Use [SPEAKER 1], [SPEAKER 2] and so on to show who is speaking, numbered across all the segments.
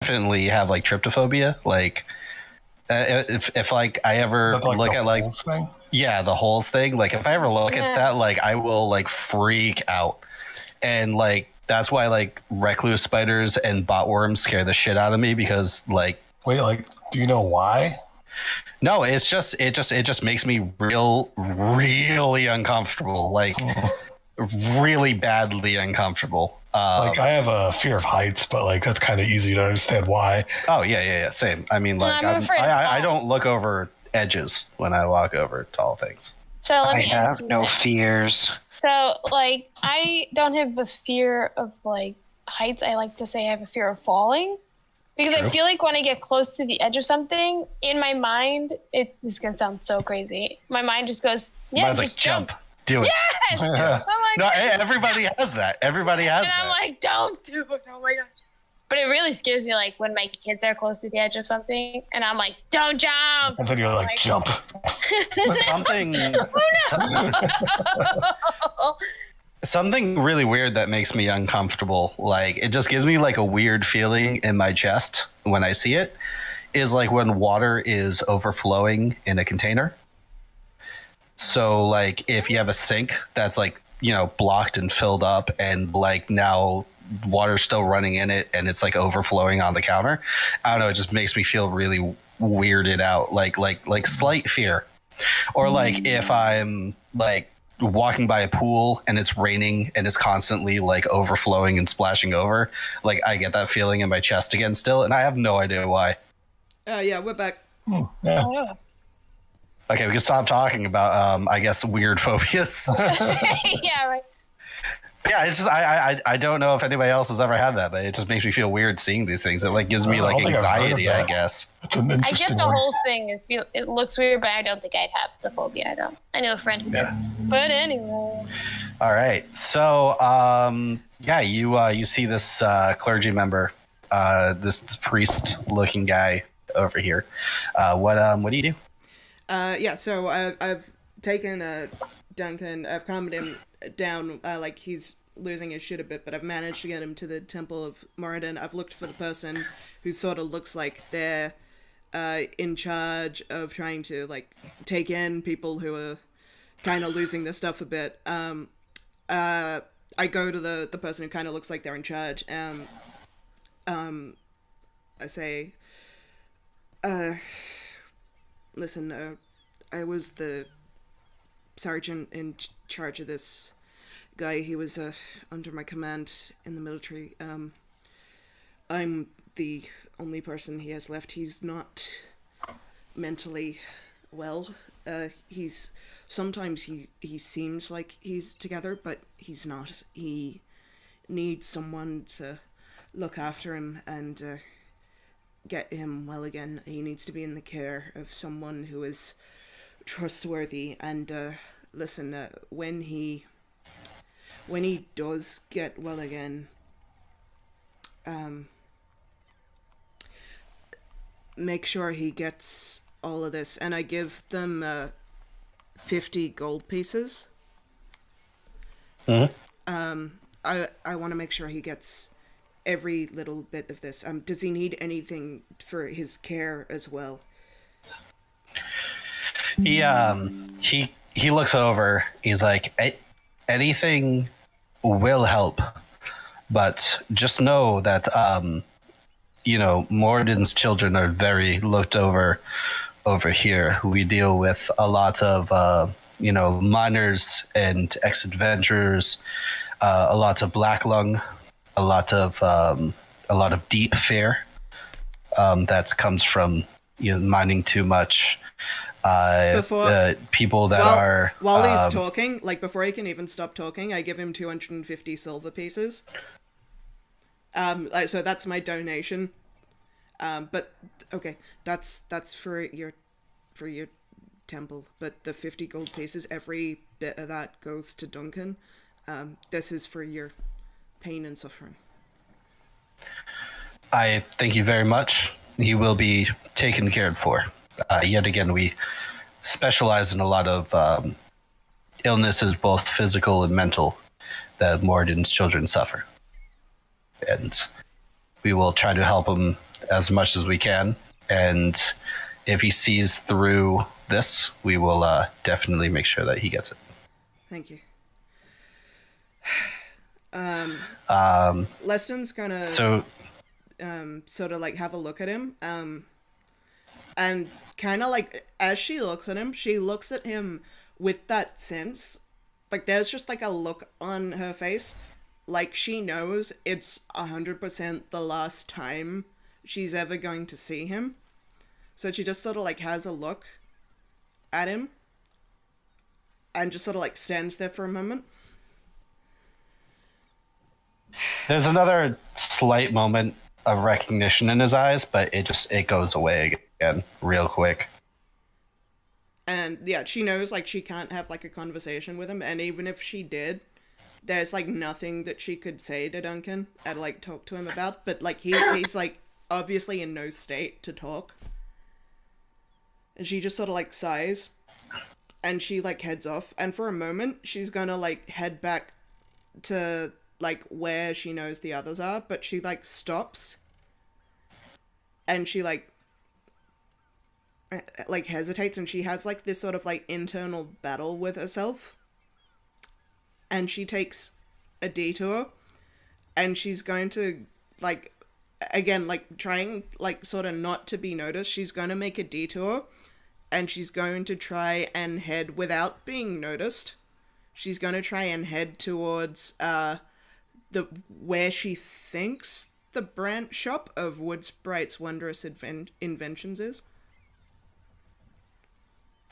[SPEAKER 1] definitely have like tryptophobia. Like if like I ever
[SPEAKER 2] Like
[SPEAKER 1] look
[SPEAKER 2] the
[SPEAKER 1] at like
[SPEAKER 2] holes thing?
[SPEAKER 1] yeah the holes thing, like if I ever look at
[SPEAKER 3] Yeah.
[SPEAKER 1] that, like I will like freak out, and like that's why like recluse spiders and botworms scare the shit out of me because like
[SPEAKER 2] Wait, like, do you know why?
[SPEAKER 1] no, it just makes me really uncomfortable, like really badly uncomfortable.
[SPEAKER 2] Like, I have a fear of heights, but like that's kind of easy to understand why.
[SPEAKER 1] Oh yeah, same. I mean, like
[SPEAKER 3] I'm afraid of
[SPEAKER 1] I
[SPEAKER 3] falling.
[SPEAKER 1] don't look over edges when I walk over tall things.
[SPEAKER 3] So let
[SPEAKER 4] I
[SPEAKER 3] me
[SPEAKER 4] have
[SPEAKER 3] ask you
[SPEAKER 4] no
[SPEAKER 3] this.
[SPEAKER 4] fears.
[SPEAKER 3] So, like, I don't have a fear of like heights. I like to say I have a fear of falling because I
[SPEAKER 2] True.
[SPEAKER 3] feel like when I get close to the edge of something, in my mind, this is gonna sound so crazy. My mind just goes, "Yeah,
[SPEAKER 1] Mine's like
[SPEAKER 3] just jump."
[SPEAKER 1] do it.
[SPEAKER 3] Yes. I'm
[SPEAKER 2] Yeah.
[SPEAKER 3] like,
[SPEAKER 1] No, everybody has that. Everybody has
[SPEAKER 3] and
[SPEAKER 1] that.
[SPEAKER 3] I'm like, "Don't do it!" Oh my gosh. But it really scares me, like when my kids are close to the edge of something, and I'm like, "Don't jump!"
[SPEAKER 2] And then you're like, jump.
[SPEAKER 1] Something
[SPEAKER 3] Oh,
[SPEAKER 1] something really weird that makes me uncomfortable. Like it just gives me like a weird feeling in my chest when I see it. Is like when water is overflowing in a container. So like if you have a sink that's like, blocked and filled up and like now water's still running in it and it's like overflowing on the counter. I don't know, it just makes me feel really weirded out, like slight fear. Or like if I'm like walking by a pool and it's raining and it's constantly like overflowing and splashing over, like I get that feeling in my chest again still and I have no idea why.
[SPEAKER 5] Yeah, we're back.
[SPEAKER 2] Yeah.
[SPEAKER 3] yeah.
[SPEAKER 1] Okay, we can stop talking about I guess weird phobias.
[SPEAKER 3] Yeah, right.
[SPEAKER 1] Yeah, it's just I don't know if anybody else has ever had that, but it just makes me feel weird seeing these things. It like gives me
[SPEAKER 2] I
[SPEAKER 1] like
[SPEAKER 2] don't think I've heard of
[SPEAKER 1] anxiety, I
[SPEAKER 2] that.
[SPEAKER 1] guess.
[SPEAKER 2] It's an
[SPEAKER 3] I
[SPEAKER 2] interesting
[SPEAKER 3] get the
[SPEAKER 2] one.
[SPEAKER 3] whole thing. It looks weird, but I don't think I'd have the phobia. I don't. I know a friend who did. But anyway.
[SPEAKER 1] All right, so yeah, you see this clergy member, this priest looking guy over here. What do you do?
[SPEAKER 5] Yeah, so I've taken Duncan, I've calmed him down, like he's losing his shit a bit, but I've managed to get him to the Temple of Moradin. I've looked for the person who sort of looks like they're in charge of trying to, like, take in people who are kind of losing their stuff a bit. I go to the person who kind of looks like they're in charge. I say, listen, I was the sergeant in charge of this guy. He was under my command in the military. I'm the only person he has left. He's not mentally well. He's sometimes he seems like he's together, but he's not. He needs someone to look after him and get him well again. He needs to be in the care of someone who is trustworthy. And listen, when he does get well again, make sure he gets all of this. And I give them 50 gold pieces.
[SPEAKER 1] Mhm.
[SPEAKER 5] I want to make sure he gets every little bit of this. Does he need anything for his care as well?
[SPEAKER 1] He looks over. He's like, anything will help, but just know that Morden's children are very looked over here. We deal with a lot of miners and ex-adventurers, a lot of black lung, a lot of deep fear that comes from mining too much. People that are
[SPEAKER 5] while he's talking, like before he can even stop talking, I give him 250 silver pieces. So that's my donation. But okay, that's for your temple. But the 50 gold pieces, every bit of that goes to Duncan. This is for your pain and suffering.
[SPEAKER 1] I thank you very much. He will be taken care for. Yet again, we specialize in a lot of illnesses, both physical and mental, that Morden's children suffer. And we will try to help him as much as we can. And if he sees through this, we will definitely make sure that he gets it.
[SPEAKER 5] Thank you. Leston's gonna
[SPEAKER 1] So,
[SPEAKER 5] sort of like have a look at him, and kind of like as she looks at him, she looks at him with that sense, like there's just like a look on her face, like she knows it's 100% the last time she's ever going to see him. So she just sort of like has a look at him, and just sort of like stands there for a moment.
[SPEAKER 1] there's another slight moment of recognition in his eyes, but it goes away again real quick.
[SPEAKER 5] And yeah, she knows like she can't have like a conversation with him, and even if she did, there's like nothing that she could say to Duncan and like talk to him about. But like he's like obviously in no state to talk. And she just sort of like sighs, and she like heads off. And for a moment, she's gonna like head back to like where she knows the others are, but she like stops, and she like hesitates, and she has like this sort of like internal battle with herself, and she takes a detour, and she's going to like again like trying like sort of not to be noticed, she's going to make a detour, and she's going to try and head without being noticed. She's going to try and head towards the where she thinks the branch shop of Wood Sprite's Wondrous Inventions is.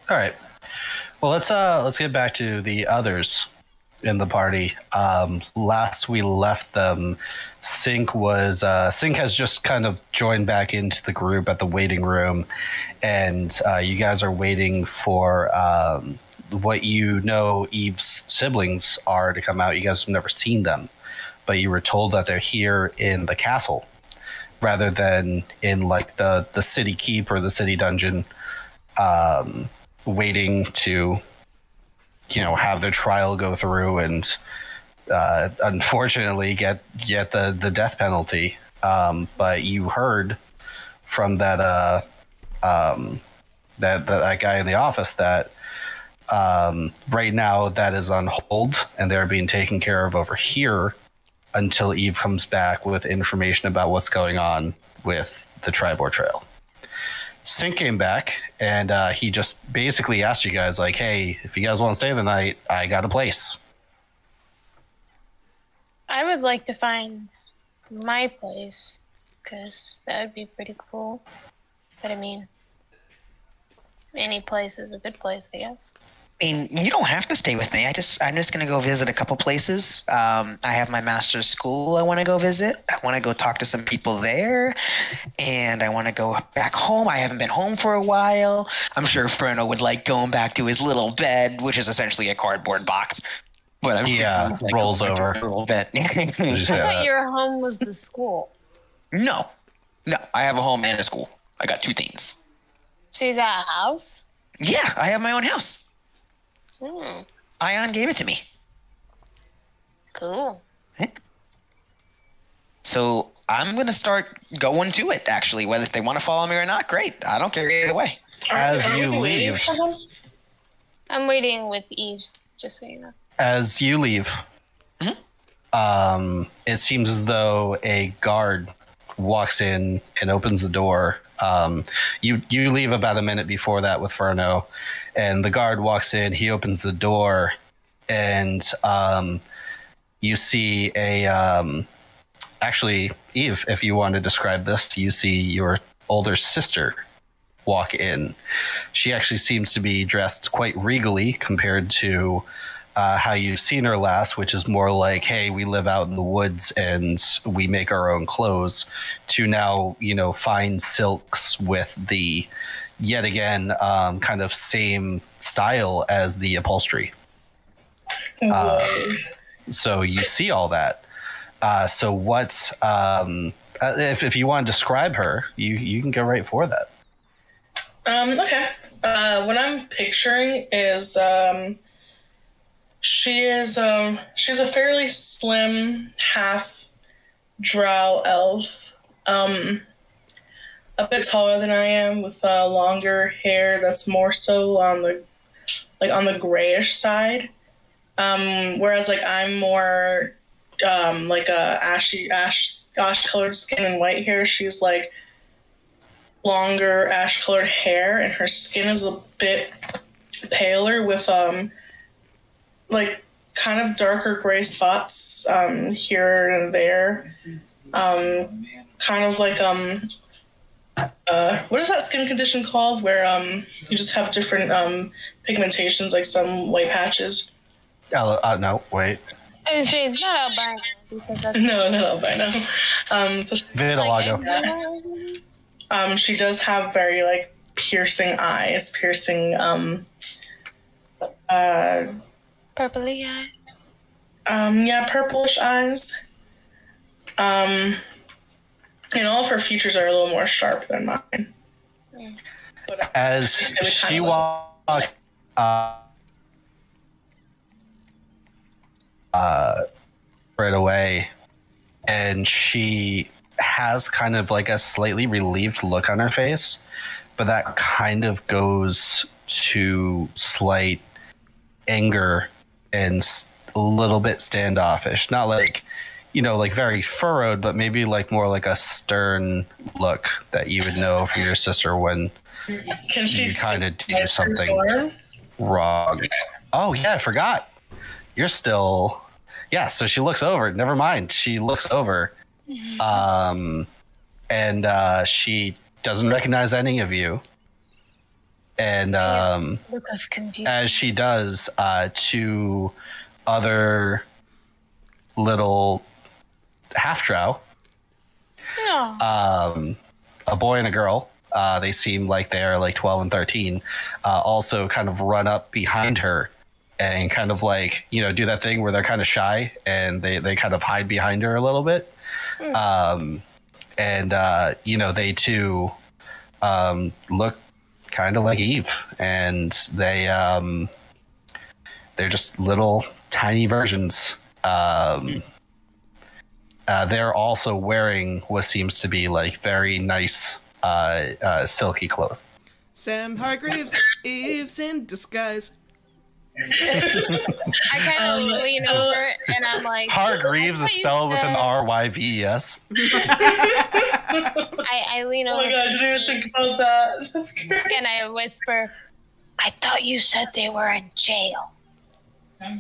[SPEAKER 1] All right. Well, let's get back to the others in the party. Last we left them, Sync has just kind of joined back into the group at the waiting room, and you guys are waiting for what you know Eve's siblings are to come out. You guys have never seen them, but you were told that they're here in the castle rather than in like the city keep or the city dungeon, waiting to have their trial go through and unfortunately get the death penalty. But you heard from that guy in the office that right now that is on hold and they're being taken care of over here until Eve comes back with information about what's going on with the Tribor Trail. Sync came back and he just basically asked you guys like, hey, if you guys want to stay the night, I got a place.
[SPEAKER 3] I would like to find my place, because that would be pretty cool. But I mean, any place is a good place, I guess.
[SPEAKER 4] I mean, you don't have to stay with me. I'm just going to go visit a couple places. I have my master's school I want to go visit. I want to go talk to some people there. And I want to go back home. I haven't been home for a while. I'm sure Ferno would like going back to his little bed, which is essentially a cardboard box. But
[SPEAKER 1] rolls over
[SPEAKER 4] a little bit.
[SPEAKER 3] I thought your home was the school.
[SPEAKER 4] No, I have a home and a school. I got two things.
[SPEAKER 3] So you got a house?
[SPEAKER 4] Yeah, I have my own house.
[SPEAKER 3] Hmm.
[SPEAKER 4] Ion gave it to me.
[SPEAKER 3] Cool.
[SPEAKER 4] So I'm going to start going to it, actually. Whether if they want to follow me or not, great. I don't care either way.
[SPEAKER 1] As you leave,
[SPEAKER 3] I'm waiting with Eve, just so you know.
[SPEAKER 1] as you leave, it seems as though a guard walks in and opens the door. You leave about a minute before that with Ferno, and the guard walks in. He opens the door, and you see actually, Eve, if you want to describe this, you see your older sister walk in. She actually seems to be dressed quite regally compared to how you've seen her last, which is more like, hey, we live out in the woods and we make our own clothes, to now, fine silks with the, yet again, kind of same style as the upholstery. So you see all that. So what's, if you want to describe her, you can go right for that.
[SPEAKER 6] Okay. What I'm picturing is, she's a fairly slim half drow elf. a bit taller than I am, with longer hair that's more so on the grayish side. Whereas like I'm more like a ash colored skin and white hair. She's like longer ash colored hair, and her skin is a bit paler with like kind of darker gray spots here and there. Kind of like what is that skin condition called where you just have different pigmentations, like some white patches?
[SPEAKER 1] No, wait.
[SPEAKER 3] I would say it's not albino because that's
[SPEAKER 6] No, not albino. So
[SPEAKER 1] Vitiligo.
[SPEAKER 3] eczema or something.
[SPEAKER 6] she does have very like piercing eyes, piercing
[SPEAKER 3] Purpley eye.
[SPEAKER 6] yeah, purplish eyes. And all of her features are a little more sharp than mine. But
[SPEAKER 1] As she walks right away, and she has kind of like a slightly relieved look on her face, but that kind of goes to slight anger and a little bit standoffish. Not like, like very furrowed, but maybe like more like a stern look that you would know from your sister when
[SPEAKER 6] can she
[SPEAKER 1] you kind of
[SPEAKER 6] see
[SPEAKER 1] do
[SPEAKER 6] her
[SPEAKER 1] something
[SPEAKER 6] storm?
[SPEAKER 1] wrong. Oh yeah, I forgot. You're still, yeah. So she looks over. Never mind. She looks over, and she doesn't recognize any of you. And
[SPEAKER 3] Look of confusion.
[SPEAKER 1] as she does, two other little half drow,
[SPEAKER 3] Oh,
[SPEAKER 1] a boy and a girl. They seem like they're like 12 and 13. Also kind of run up behind her and kind of like, do that thing where they're kind of shy and they kind of hide behind her a little bit. They too look kind of like Eve, and they're just little tiny versions. They're also wearing what seems to be like very nice silky cloth.
[SPEAKER 5] Sam Hargreaves, Eve's in disguise.
[SPEAKER 3] I kind of lean over and I'm like,
[SPEAKER 1] Hargreaves is spelled with an R-Y-V-E-S.
[SPEAKER 3] I lean
[SPEAKER 6] Oh
[SPEAKER 3] over
[SPEAKER 6] my god, I didn't even think about that. That's great.
[SPEAKER 3] and I whisper, I thought you said they were in jail.
[SPEAKER 6] I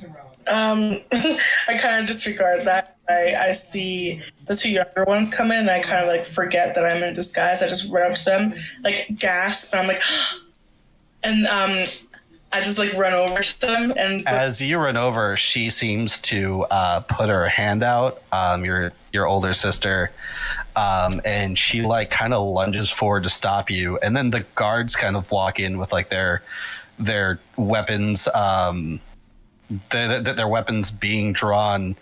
[SPEAKER 6] kind of disregard that. I see the two younger ones come in, and I kind of like forget that I'm in disguise. I just run up to them, like gasp, and I'm like, and I just like run over to them. And
[SPEAKER 1] As you run over, she seems to put her hand out, your older sister, and she like kind of lunges forward to stop you, and then the guards kind of walk in with like their weapons, their weapons being drawn.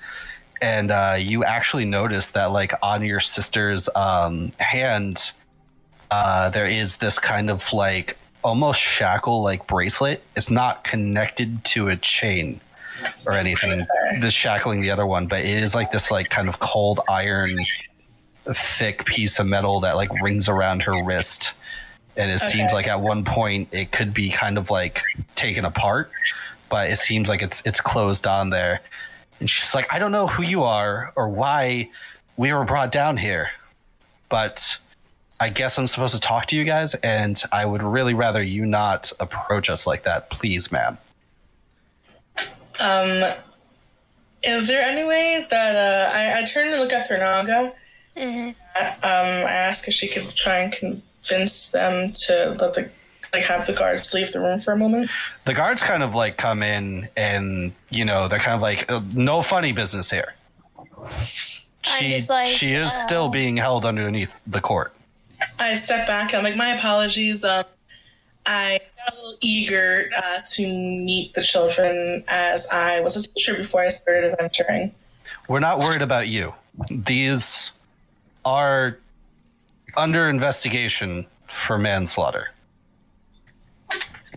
[SPEAKER 1] And you actually notice that, like, on your sister's hand, there is this kind of like almost shackle like bracelet. It's not connected to a chain or anything. This shackling the other one, but it is like this like kind of cold iron, thick piece of metal that like rings around her wrist. And it seems like at one point it could be kind of like taken apart, but it seems like it's closed on there. And she's like, I don't know who you are or why we were brought down here, but I guess I'm supposed to talk to you guys, and I would really rather you not approach us like that. Please, ma'am.
[SPEAKER 6] is there any way that I turn and look at Thurnaga?
[SPEAKER 3] Mm-hmm.
[SPEAKER 6] I ask if she could try and convince them to have the guards leave the room for a moment.
[SPEAKER 1] The guards kind of like come in, and they're kind of like, no funny business here. She is still being held underneath the court.
[SPEAKER 6] I step back. I'm like, my apologies. I got a little eager to meet the children, as I was a teacher before I started adventuring.
[SPEAKER 1] We're not worried about you. These are under investigation for manslaughter.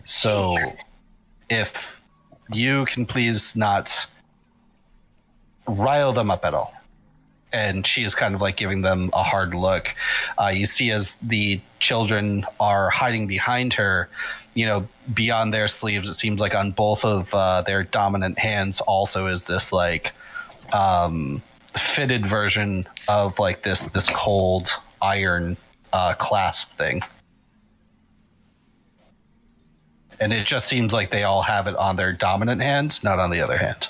[SPEAKER 1] So if you can please not rile them up at all. and she is kind of like giving them a hard look. You see as the children are hiding behind her, beyond their sleeves, it seems like on both of their dominant hands also is this like fitted version of like this cold iron clasp thing. And it just seems like they all have it on their dominant hand, not on the other hand.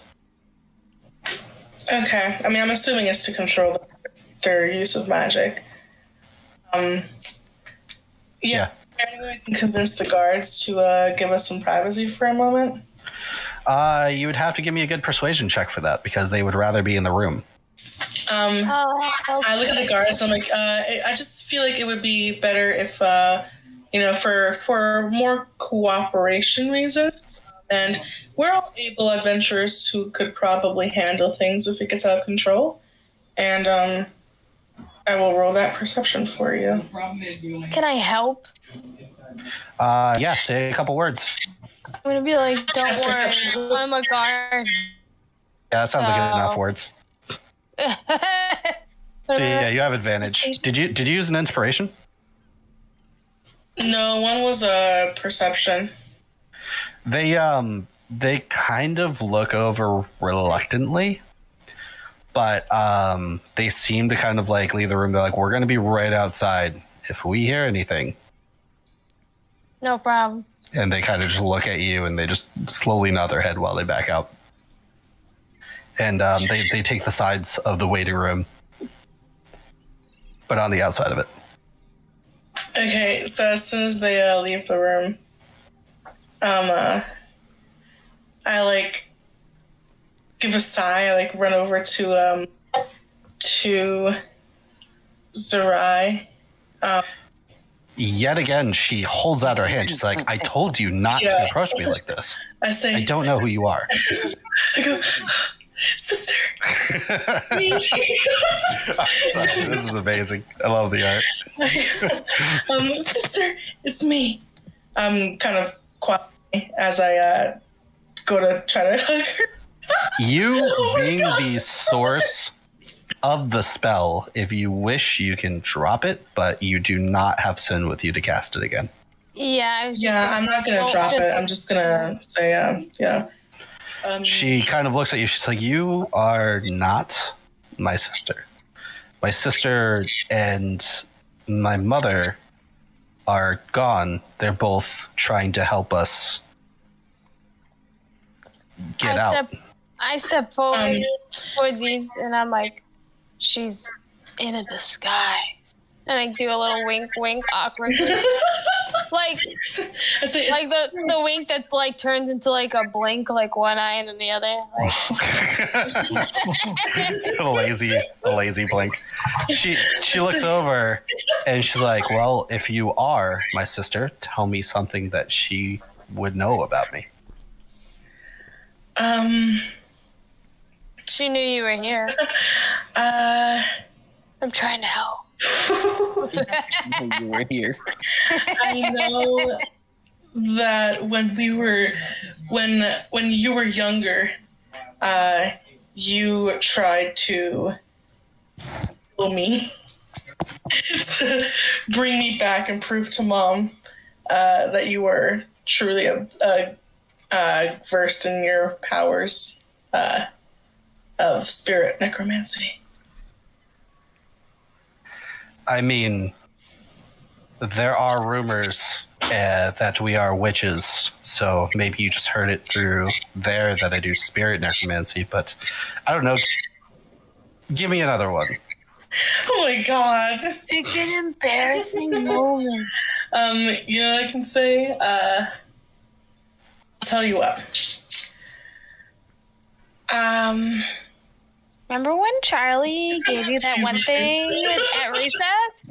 [SPEAKER 6] Okay. I mean, I'm assuming it's to control their use of magic. Yeah. Maybe we can convince the guards to give us some privacy for a moment.
[SPEAKER 1] You would have to give me a good persuasion check for that because they would rather be in the room.
[SPEAKER 6] I look at the guards and I'm like, I just feel like it would be better if, for more cooperation reasons. And we're all able adventurers who could probably handle things if it gets out of control. And I will roll that perception for you.
[SPEAKER 3] Can I help?
[SPEAKER 1] Yeah, say a couple words.
[SPEAKER 3] I'm gonna be like, don't worry, I'm a guard.
[SPEAKER 1] Yeah, that sounds like enough words. So yeah, you have advantage. Did you use an inspiration?
[SPEAKER 6] No, one was a perception.
[SPEAKER 1] They kind of look over reluctantly, but they seem to kind of like leave the room. They're like, we're going to be right outside if we hear anything.
[SPEAKER 3] No problem.
[SPEAKER 1] And they kind of just look at you and they just slowly nod their head while they back out. And they take the sides of the waiting room, but on the outside of it.
[SPEAKER 6] Okay, so as soon as they leave the room, I like give a sigh. I like run over to Zerai.
[SPEAKER 1] Yet again, she holds out her hand. She's like, I told you not to approach me like this.
[SPEAKER 6] I say,
[SPEAKER 1] I don't know who you are.
[SPEAKER 6] I go, sister.
[SPEAKER 1] Sorry, this is amazing. I love the art.
[SPEAKER 6] Sister, it's me. I'm kind of quiet as I go to try to hug her.
[SPEAKER 1] You being the source of the spell, if you wish, you can drop it, but you do not have Sin with you to cast it again.
[SPEAKER 3] Yeah.
[SPEAKER 6] I'm not going to drop it. I'm just going to say, yeah.
[SPEAKER 1] She kind of looks at you. She's like, you are not my sister. My sister and my mother are gone. They're both trying to help us get out.
[SPEAKER 3] I step forward towards Eve, and I'm like, she's in a disguise. And I do a little wink, awkwardly. like the wink that like turns into like a blink, like one eye and then the other. Like.
[SPEAKER 1] a lazy blink. She looks over and she's like, well, if you are my sister, tell me something that she would know about me.
[SPEAKER 3] She knew you were here. I'm trying to help.
[SPEAKER 4] You were here.
[SPEAKER 6] I know that when you were younger, you tried to kill me to bring me back and prove to Mom that you were truly versed in your powers of spirit necromancy.
[SPEAKER 1] I mean, there are rumors that we are witches, so maybe you just heard it through there that I do spirit necromancy, but I don't know. Give me another one.
[SPEAKER 6] Oh my god.
[SPEAKER 3] It's an embarrassing moment.
[SPEAKER 6] You know what I can say? I'll tell you what.
[SPEAKER 3] Remember when Charlie gave you that one thing at recess?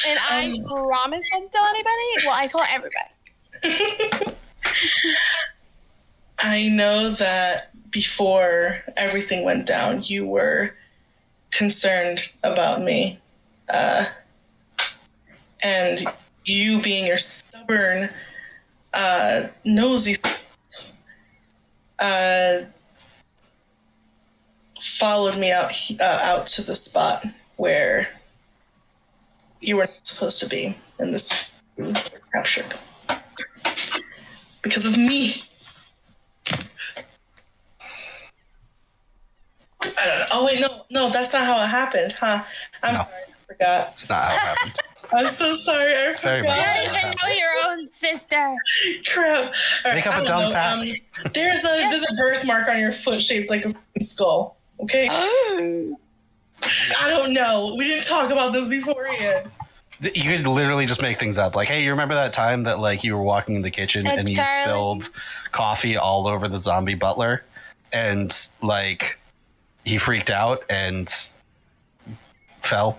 [SPEAKER 3] And I promised not to tell anybody? Well, I told everybody.
[SPEAKER 6] I know that before everything went down, you were concerned about me. And you being your stubborn, nosy followed me out to the spot where you were not supposed to be, and this you were captured because of me. I don't know. Oh wait, no, that's not how it happened, huh? I'm sorry, I forgot.
[SPEAKER 1] It's not how it happened.
[SPEAKER 6] I'm so sorry, I
[SPEAKER 1] very much
[SPEAKER 3] You
[SPEAKER 6] forgot.
[SPEAKER 3] don't even know your own sister.
[SPEAKER 6] Crap. All right,
[SPEAKER 1] Make up
[SPEAKER 6] I
[SPEAKER 1] a
[SPEAKER 6] don't
[SPEAKER 1] dumb
[SPEAKER 6] know,
[SPEAKER 1] fact.
[SPEAKER 6] there's a birthmark on your foot shaped like a f***ing skull. Okay. I don't know. We didn't talk about this beforehand.
[SPEAKER 1] You could literally just make things up. Like, hey, you remember that time that like you were walking in the kitchen and you
[SPEAKER 3] Charlie.
[SPEAKER 1] spilled coffee all over the zombie butler, and like he freaked out and fell.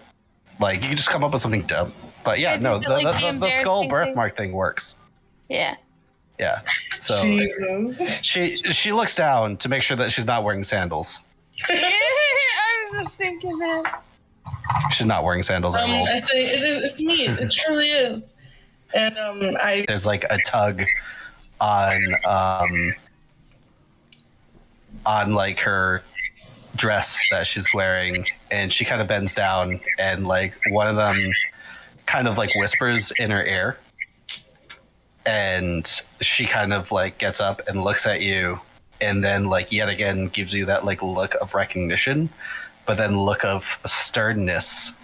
[SPEAKER 1] Like, you can just come up with something dumb. But yeah,
[SPEAKER 3] I
[SPEAKER 1] no,
[SPEAKER 3] think that, like,
[SPEAKER 1] the
[SPEAKER 3] the
[SPEAKER 1] skull
[SPEAKER 3] embarrassing
[SPEAKER 1] birthmark thing works.
[SPEAKER 3] Yeah.
[SPEAKER 1] Yeah. So
[SPEAKER 6] Jesus.
[SPEAKER 1] she looks down to make sure that she's not wearing sandals.
[SPEAKER 3] I was just thinking that.
[SPEAKER 1] She's not wearing sandals. I rolled.
[SPEAKER 6] I say it's me. It truly is. And
[SPEAKER 1] There's like a tug on like her dress that she's wearing, and she kind of bends down, and like one of them kind of like whispers in her ear, and she kind of like gets up and looks at you, and then like yet again gives you that like look of recognition, but then look of sternness,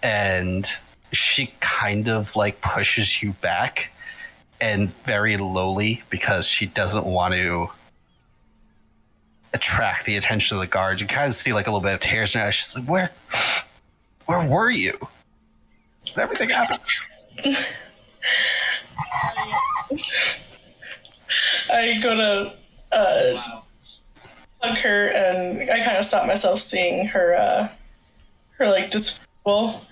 [SPEAKER 1] and she kind of like pushes you back, and very lowly, because she doesn't want to attract the attention of the guards. You kind of see like a little bit of tears in her eyes. She's like, where were you? Did everything happen?
[SPEAKER 6] I go to hug her, and I kind of stop myself seeing her like disapproval,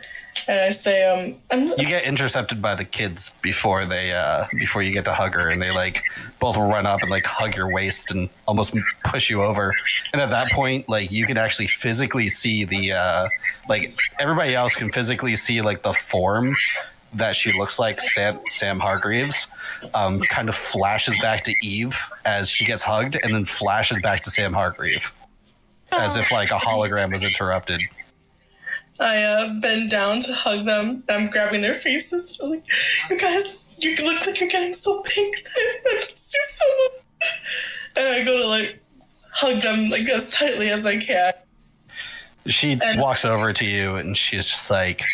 [SPEAKER 6] and I say,
[SPEAKER 1] You get intercepted by the kids before you get to hug her, and they like both run up and like hug your waist and almost push you over. And at that point, like you can actually physically see the like everybody else can physically see like the form that she looks like, Sam Hargreaves, kind of flashes back to Eve as she gets hugged, and then flashes back to Sam Hargreave as if like a hologram was interrupted.
[SPEAKER 6] I bend down to hug them. I'm grabbing their faces. I'm like, you guys, you look like you're getting so pink. I miss you so much. And I go to like hug them like as tightly as I can.
[SPEAKER 1] She walks over to you and she's just like,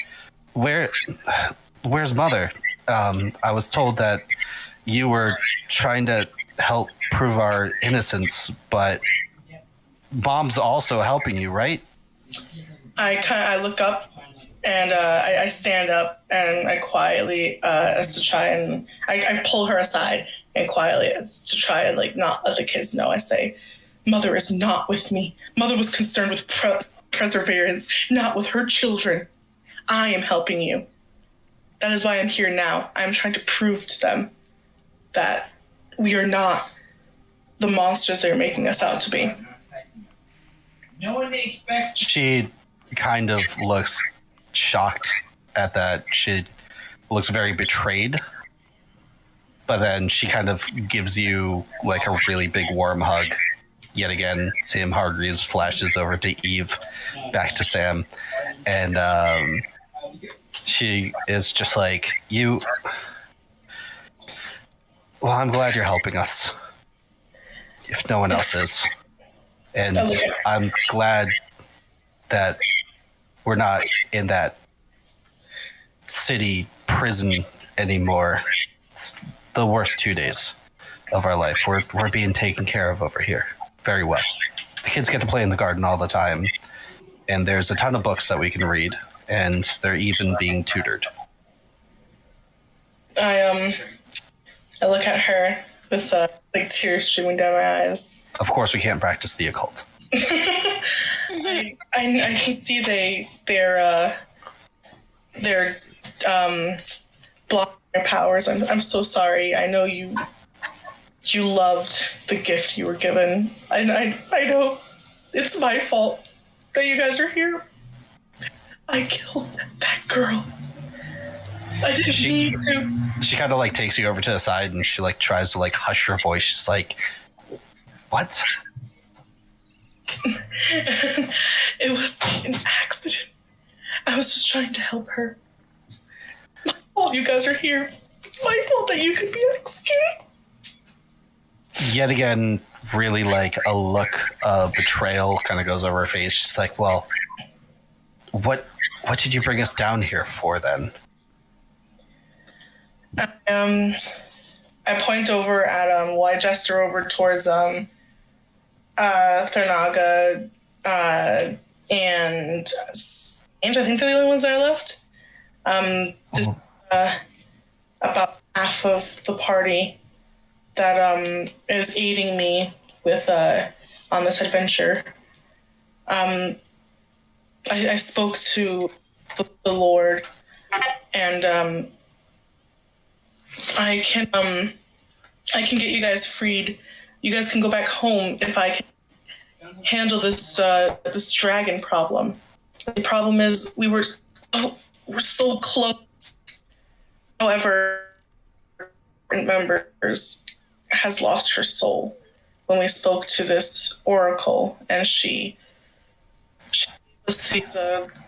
[SPEAKER 1] where's Mother? I was told that you were trying to help prove our innocence, but Mom's also helping you, right?
[SPEAKER 6] I look up and I stand up and I quietly as to try and I pull her aside and quietly as to try and like not let the kids know. I say, Mother is not with me. Mother was concerned with perseverance, not with her children. I am helping you. That is why I'm here now. I'm trying to prove to them that we are not the monsters they're making us out to be.
[SPEAKER 7] No one expects.
[SPEAKER 1] She kind of looks shocked at that. She looks very betrayed. But then she kind of gives you like a really big warm hug. Yet again, Sam Hargreaves flashes over to Eve, back to Sam. And she is just like, well, I'm glad you're helping us. If no one else is. And I'm glad that we're not in that city prison anymore. It's the worst 2 days of our life. We're being taken care of over here very well. The kids get to play in the garden all the time, and there's a ton of books that we can read, and they're even being tutored.
[SPEAKER 6] I look at her with like tears streaming down my eyes.
[SPEAKER 1] Of course, we can't practice the occult.
[SPEAKER 6] I can see they're blocking their powers. I'm so sorry. I know you loved the gift you were given. I know it's my fault that you guys are here. I killed that girl. I didn't need to.
[SPEAKER 1] She kind of like takes you over to the side and she like tries to like hush her voice. She's like, what?
[SPEAKER 6] It was an accident. I was just trying to help her. While you guys are here, it's my fault that you could be executed.
[SPEAKER 1] Yet again, really like a look of betrayal kind of goes over her face. She's like, well, what did you bring us down here for then?
[SPEAKER 6] I point over at I gesture over towards Thurnaga and Ange. I think they're the only ones that are left. This about half of the party that is aiding me with on this adventure. I spoke to the Lord, and I can get you guys freed. You guys can go back home if I can handle this this dragon problem. The problem is we're so close. However, members has lost her soul when we spoke to this oracle, and she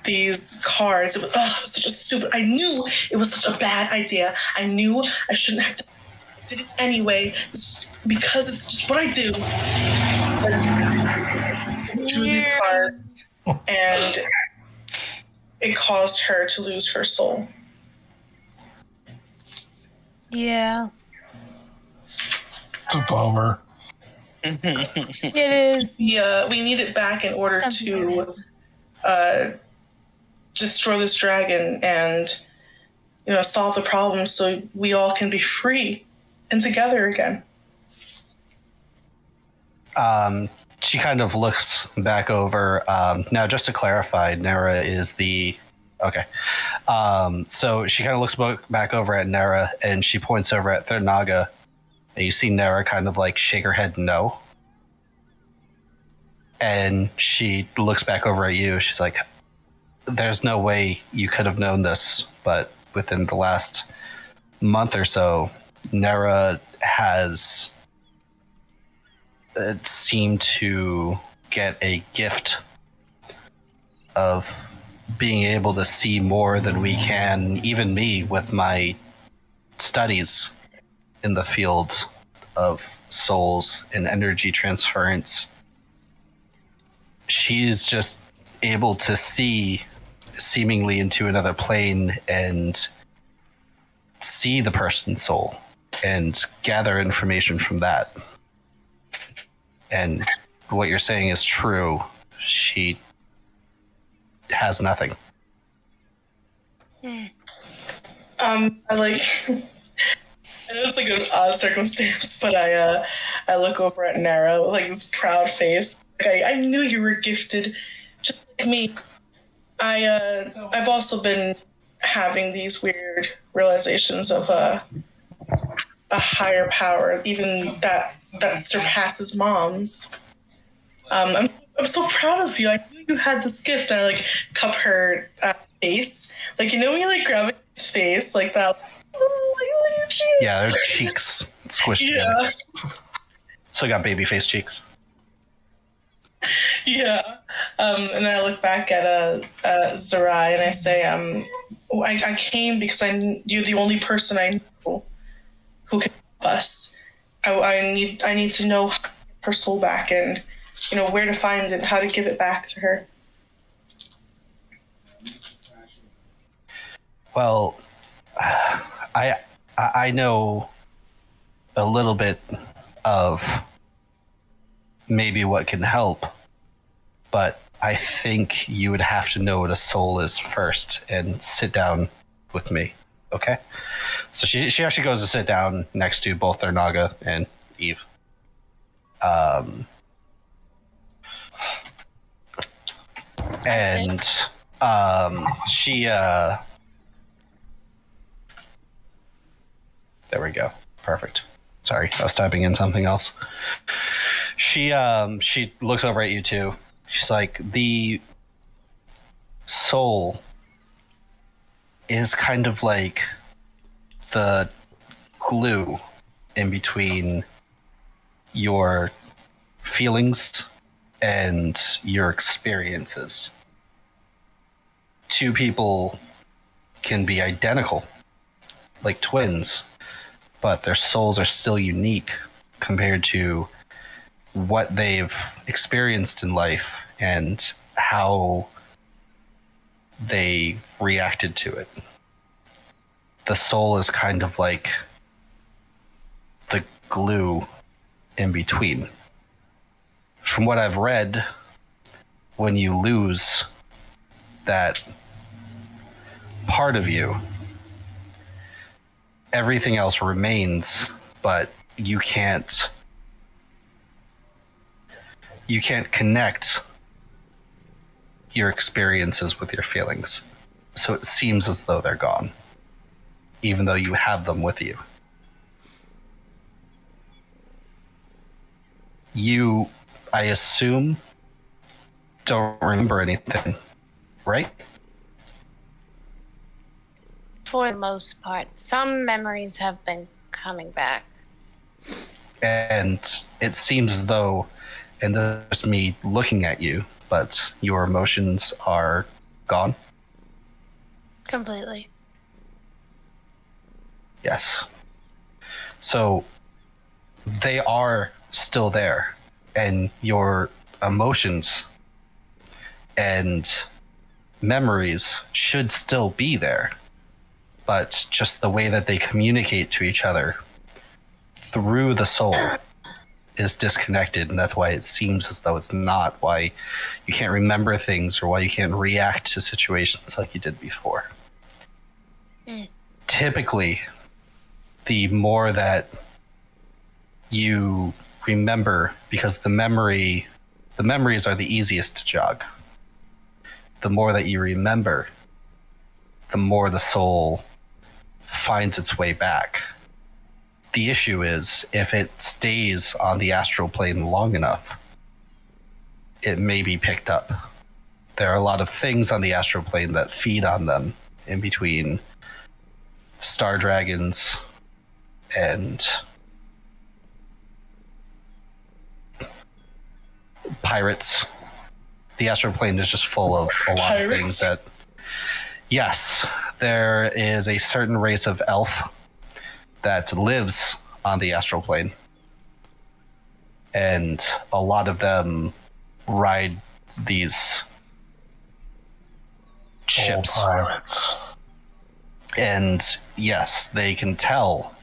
[SPEAKER 6] these cards. It was such a stupid. I knew it was such a bad idea. I knew I shouldn't have did it anyway, because it's just what I do. But drew these cards, and it caused her to lose her soul.
[SPEAKER 3] Yeah.
[SPEAKER 2] It's a bummer.
[SPEAKER 3] It is.
[SPEAKER 6] Yeah, we need it back in order to destroy this dragon and solve the problem, so we all can be free and together again.
[SPEAKER 1] She kind of looks back over. Now, just to clarify, Nera is the... Okay. So she kind of looks back over at Nera, and she points over at Thurnaga, and you see Nera kind of like shake her head no. And she looks back over at you. She's like, there's no way you could have known this, but within the last month or so, Nera has seemed to get a gift of being able to see more than we can, even me with my studies in the field of souls and energy transference. She's just able to see seemingly into another plane and see the person's soul and gather information from that. And what you're saying is true. She has nothing.
[SPEAKER 6] I like. It's like an odd circumstance, but I look over at Nara with like this proud face. Like, I knew you were gifted, just like me. I've also been having these weird realizations of a higher power, even that surpasses mom's. I'm so proud of you. I knew you had this gift. And I like cup her face, like when you like grab his face like that.
[SPEAKER 1] Yeah, their cheeks squished together. So I got baby face cheeks.
[SPEAKER 6] Yeah. And I look back at Zerai and I say, I came because you're the only person I know who can help us. I need to know her soul back and where to find it, how to give it back to her.
[SPEAKER 1] Well, I know a little bit of maybe what can help, but I think you would have to know what a soul is first and sit down with me, okay? So she actually goes to sit down next to both Thurnaga and Eve. And she there we go. Perfect. Sorry, I was typing in something else. She looks over at you too. She's like, the soul is kind of like the glue in between your feelings and your experiences. Two people can be identical, like twins, but their souls are still unique compared to what they've experienced in life and how they reacted to it. The soul is kind of like the glue in between. From what I've read, when you lose that part of you, everything else remains, but you can't connect your experiences with your feelings. So it seems as though they're gone, even though you have them with you. You, I assume, don't remember anything, right?
[SPEAKER 3] For the most part. Some memories have been coming back.
[SPEAKER 1] And it seems as though, and this is me looking at you, but your emotions are gone.
[SPEAKER 3] Completely.
[SPEAKER 1] Yes. So they are still there, and your emotions and memories should still be there, but just the way that they communicate to each other through the soul is disconnected, and that's why it seems as though it's not, why you can't remember things or why you can't react to situations like you did before. Typically, the more that you remember, because the memories are the easiest to jog, the more that you remember, the more the soul finds its way back. The issue is, if it stays on the astral plane long enough, it may be picked up. There are a lot of things on the astral plane that feed on them, in between star dragons and pirates. The astral plane is just full of a lot of things that... Yes, there is a certain race of elf that lives on the astral plane, and a lot of them ride these ships.
[SPEAKER 2] Pirates.
[SPEAKER 1] And yes, they can tell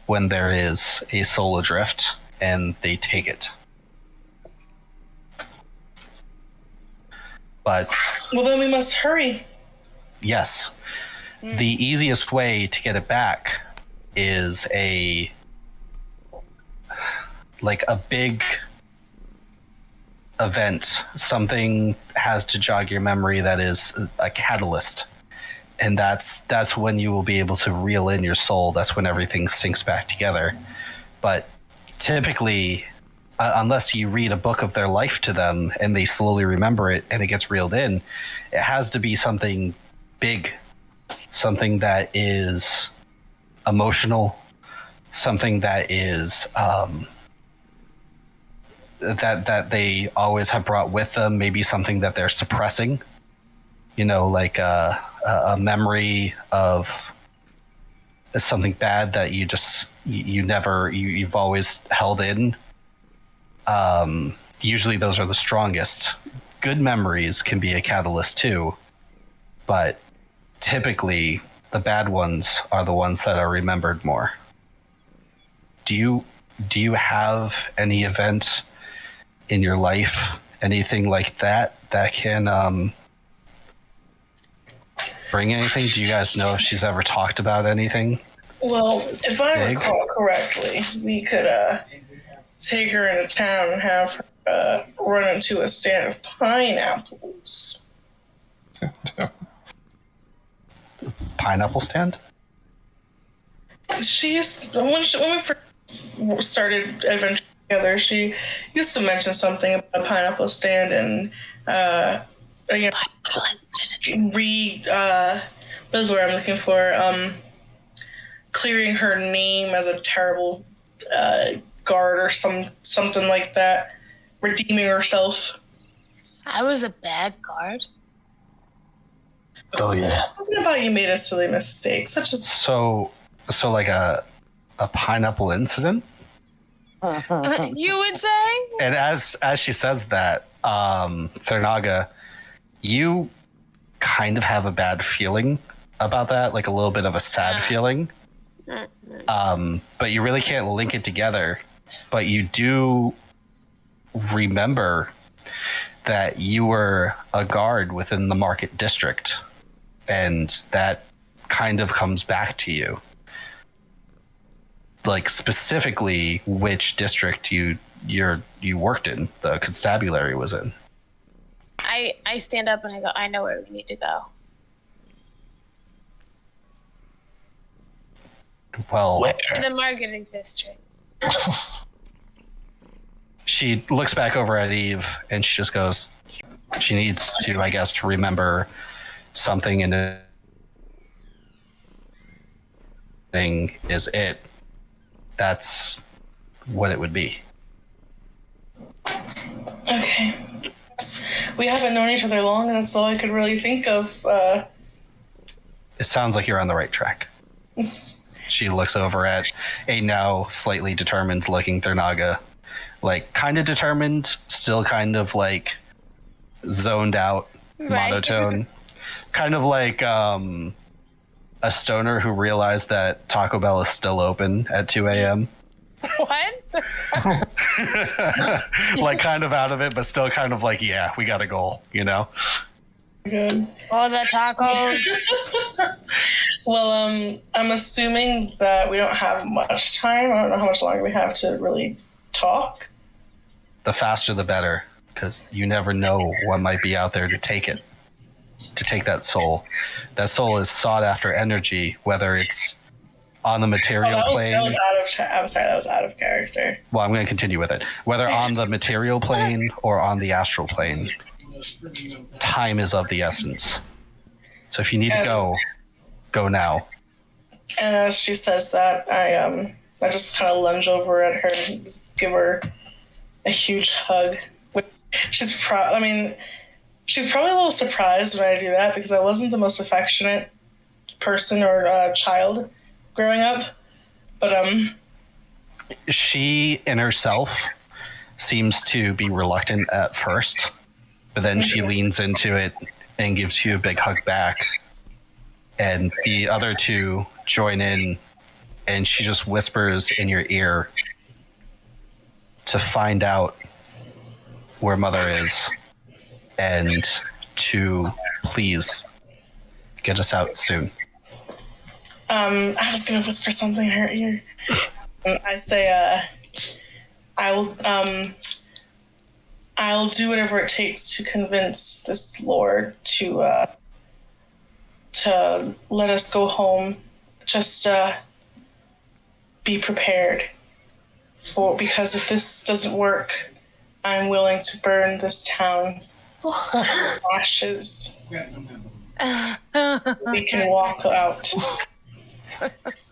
[SPEAKER 1] when there is a soul adrift, and they take it. But
[SPEAKER 6] well, then we must hurry.
[SPEAKER 1] Yes, the easiest way to get it back is a big event. Something has to jog your memory that is a catalyst, and that's when you will be able to reel in your soul. That's when everything sinks back together. But typically, unless you read a book of their life to them and they slowly remember it and it gets reeled in, it has to be something big, something that is emotional, something that is that they always have brought with them, maybe something that they're suppressing, like a memory of something bad that you've always held in. Usually those are the strongest. Good memories can be a catalyst too, but typically the bad ones are the ones that are remembered more. Do you have any event in your life, anything like that can bring anything? Do you guys know if she's ever talked about anything?
[SPEAKER 6] Well, if I
[SPEAKER 1] Big?
[SPEAKER 6] recall correctly, we could take her into town and have her run into a stand of pineapples.
[SPEAKER 1] Pineapple stand?
[SPEAKER 6] She used when we first started adventure together, she used to mention something about a pineapple stand and what is the word I'm looking for? Clearing her name as a terrible guard or something like that. redeeming herself.
[SPEAKER 3] I was a bad guard.
[SPEAKER 2] Oh yeah.
[SPEAKER 6] Something about you made a silly mistake, such as
[SPEAKER 1] So like a pineapple incident.
[SPEAKER 3] You would say?
[SPEAKER 1] And as she says that, Thurnaga, you kind of have a bad feeling about that, like a little bit of a sad feeling. But you really can't link it together. But you do remember that you were a guard within the market district, and that kind of comes back to you. Like specifically which district you worked in, the constabulary was in.
[SPEAKER 3] I stand up and I go, I know where we need to go.
[SPEAKER 1] Well,
[SPEAKER 3] To the marketing district.
[SPEAKER 1] she looks back over at Eve and she just goes, she needs to, I guess, to remember something, and the thing is it. That's what it would be.
[SPEAKER 6] okay. We haven't known each other long, and that's all I could really think of.
[SPEAKER 1] It sounds like you're on the right track. She looks over at a now slightly determined looking Thurnaga. Like, kind of determined, still kind of like zoned out,
[SPEAKER 3] Right.
[SPEAKER 1] monotone. Kind of like a stoner who realized that Taco Bell is still open at 2 a.m.
[SPEAKER 3] What?
[SPEAKER 1] Like, kind of out of it, but still kind of like, yeah, we got a goal, you know?
[SPEAKER 6] Good.
[SPEAKER 3] All the tacos.
[SPEAKER 6] Well, I'm assuming that we don't have much time. I don't know how much longer we have to really talk.
[SPEAKER 1] The faster the better, because you never know what might be out there to take it. To take that soul. That soul is sought after energy, whether it's on the material plane.
[SPEAKER 6] That was out of character.
[SPEAKER 1] Well, I'm going to continue with it. Whether on the material plane or on the astral plane, time is of the essence. So if you need to go now.
[SPEAKER 6] And as she says that, I just kind of lunge over at her and just give her a huge hug. She's probably a little surprised when I do that, because I wasn't the most affectionate person or child growing up. But
[SPEAKER 1] she in herself seems to be reluctant at first, but then she leans into it and gives you a big hug back. And the other two join in, and she just whispers in your ear to find out where Mother is and to please get us out soon.
[SPEAKER 6] I was gonna whisper something in her ear. I say, I'll do whatever it takes to convince this lord to let us go home. Just be prepared because if this doesn't work, I'm willing to burn this town to ashes. We can walk out.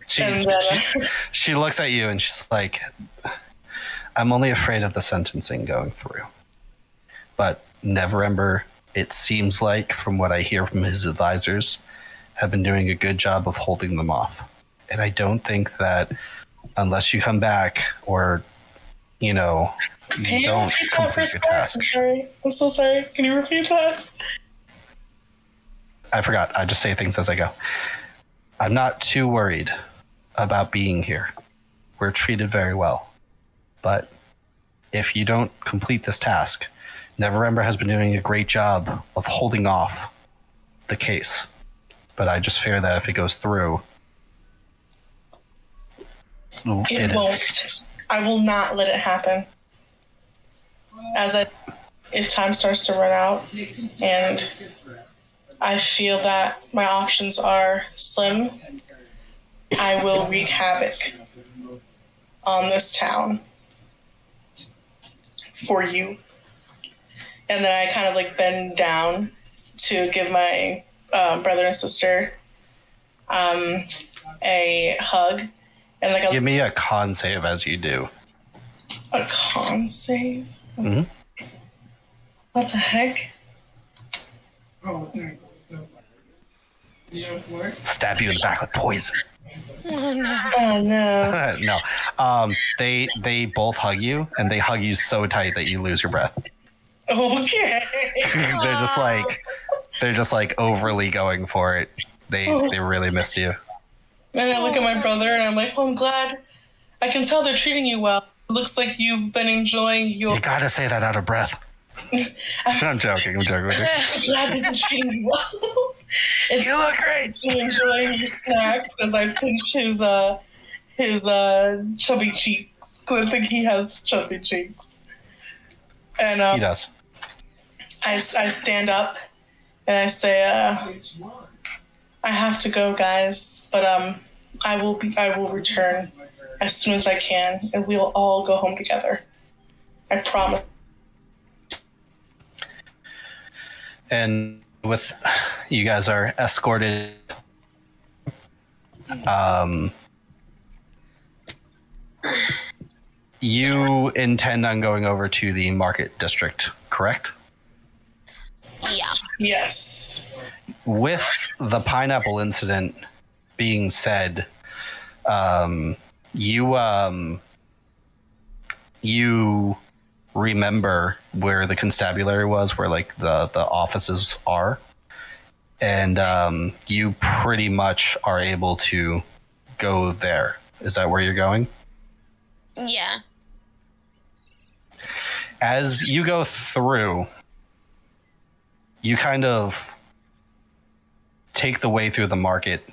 [SPEAKER 1] She looks at you and she's like, I'm only afraid of the sentencing going through. But Neverwinter, it seems like, from what I hear from his advisors, have been doing a good job of holding them off. And I don't think that unless you come back or, you don't complete your tasks.
[SPEAKER 6] I'm so sorry. Can you repeat that?
[SPEAKER 1] I forgot. I just say things as I go. I'm not too worried about being here. We're treated very well. But if you don't complete this task, Neverwinter has been doing a great job of holding off the case. But I just fear that if it goes through,
[SPEAKER 6] It won't. I will not let it happen. If time starts to run out and I feel that my options are slim, I will wreak havoc on this town for you. And then I kind of like bend down to give my brother and sister a hug. And like
[SPEAKER 1] give me a con save as you do.
[SPEAKER 6] A con save?
[SPEAKER 1] Mm-hmm.
[SPEAKER 6] What the heck?
[SPEAKER 7] Oh, thank you. Yeah, what?
[SPEAKER 1] Stab you in the back with poison.
[SPEAKER 6] Oh no.
[SPEAKER 1] No. They both hug you, and they hug you so tight that you lose your breath.
[SPEAKER 6] Okay.
[SPEAKER 1] they're just like overly going for it. They really missed you.
[SPEAKER 6] And I look at my brother and I'm like, I'm glad. I can tell they're treating you well. It looks like you've been enjoying your.
[SPEAKER 1] You gotta say that out of breath. I'm joking with you.
[SPEAKER 6] I'm glad they're treating you well.
[SPEAKER 1] You look great.
[SPEAKER 6] Enjoying the snacks as I pinch his chubby cheeks. 'Cause I think he has chubby cheeks. And
[SPEAKER 1] He does.
[SPEAKER 6] I stand up and I say, I have to go, guys, but I will return as soon as I can, and we'll all go home together. I promise.
[SPEAKER 1] And with you guys are escorted. You intend on going over to the market district, correct?
[SPEAKER 3] Yeah.
[SPEAKER 6] Yes.
[SPEAKER 1] With the pineapple incident being said, you remember where the constabulary was, where like the offices are, and you pretty much are able to go there. Is that where you're going?
[SPEAKER 3] Yeah.
[SPEAKER 1] As you go through, you kind of take the way through the market,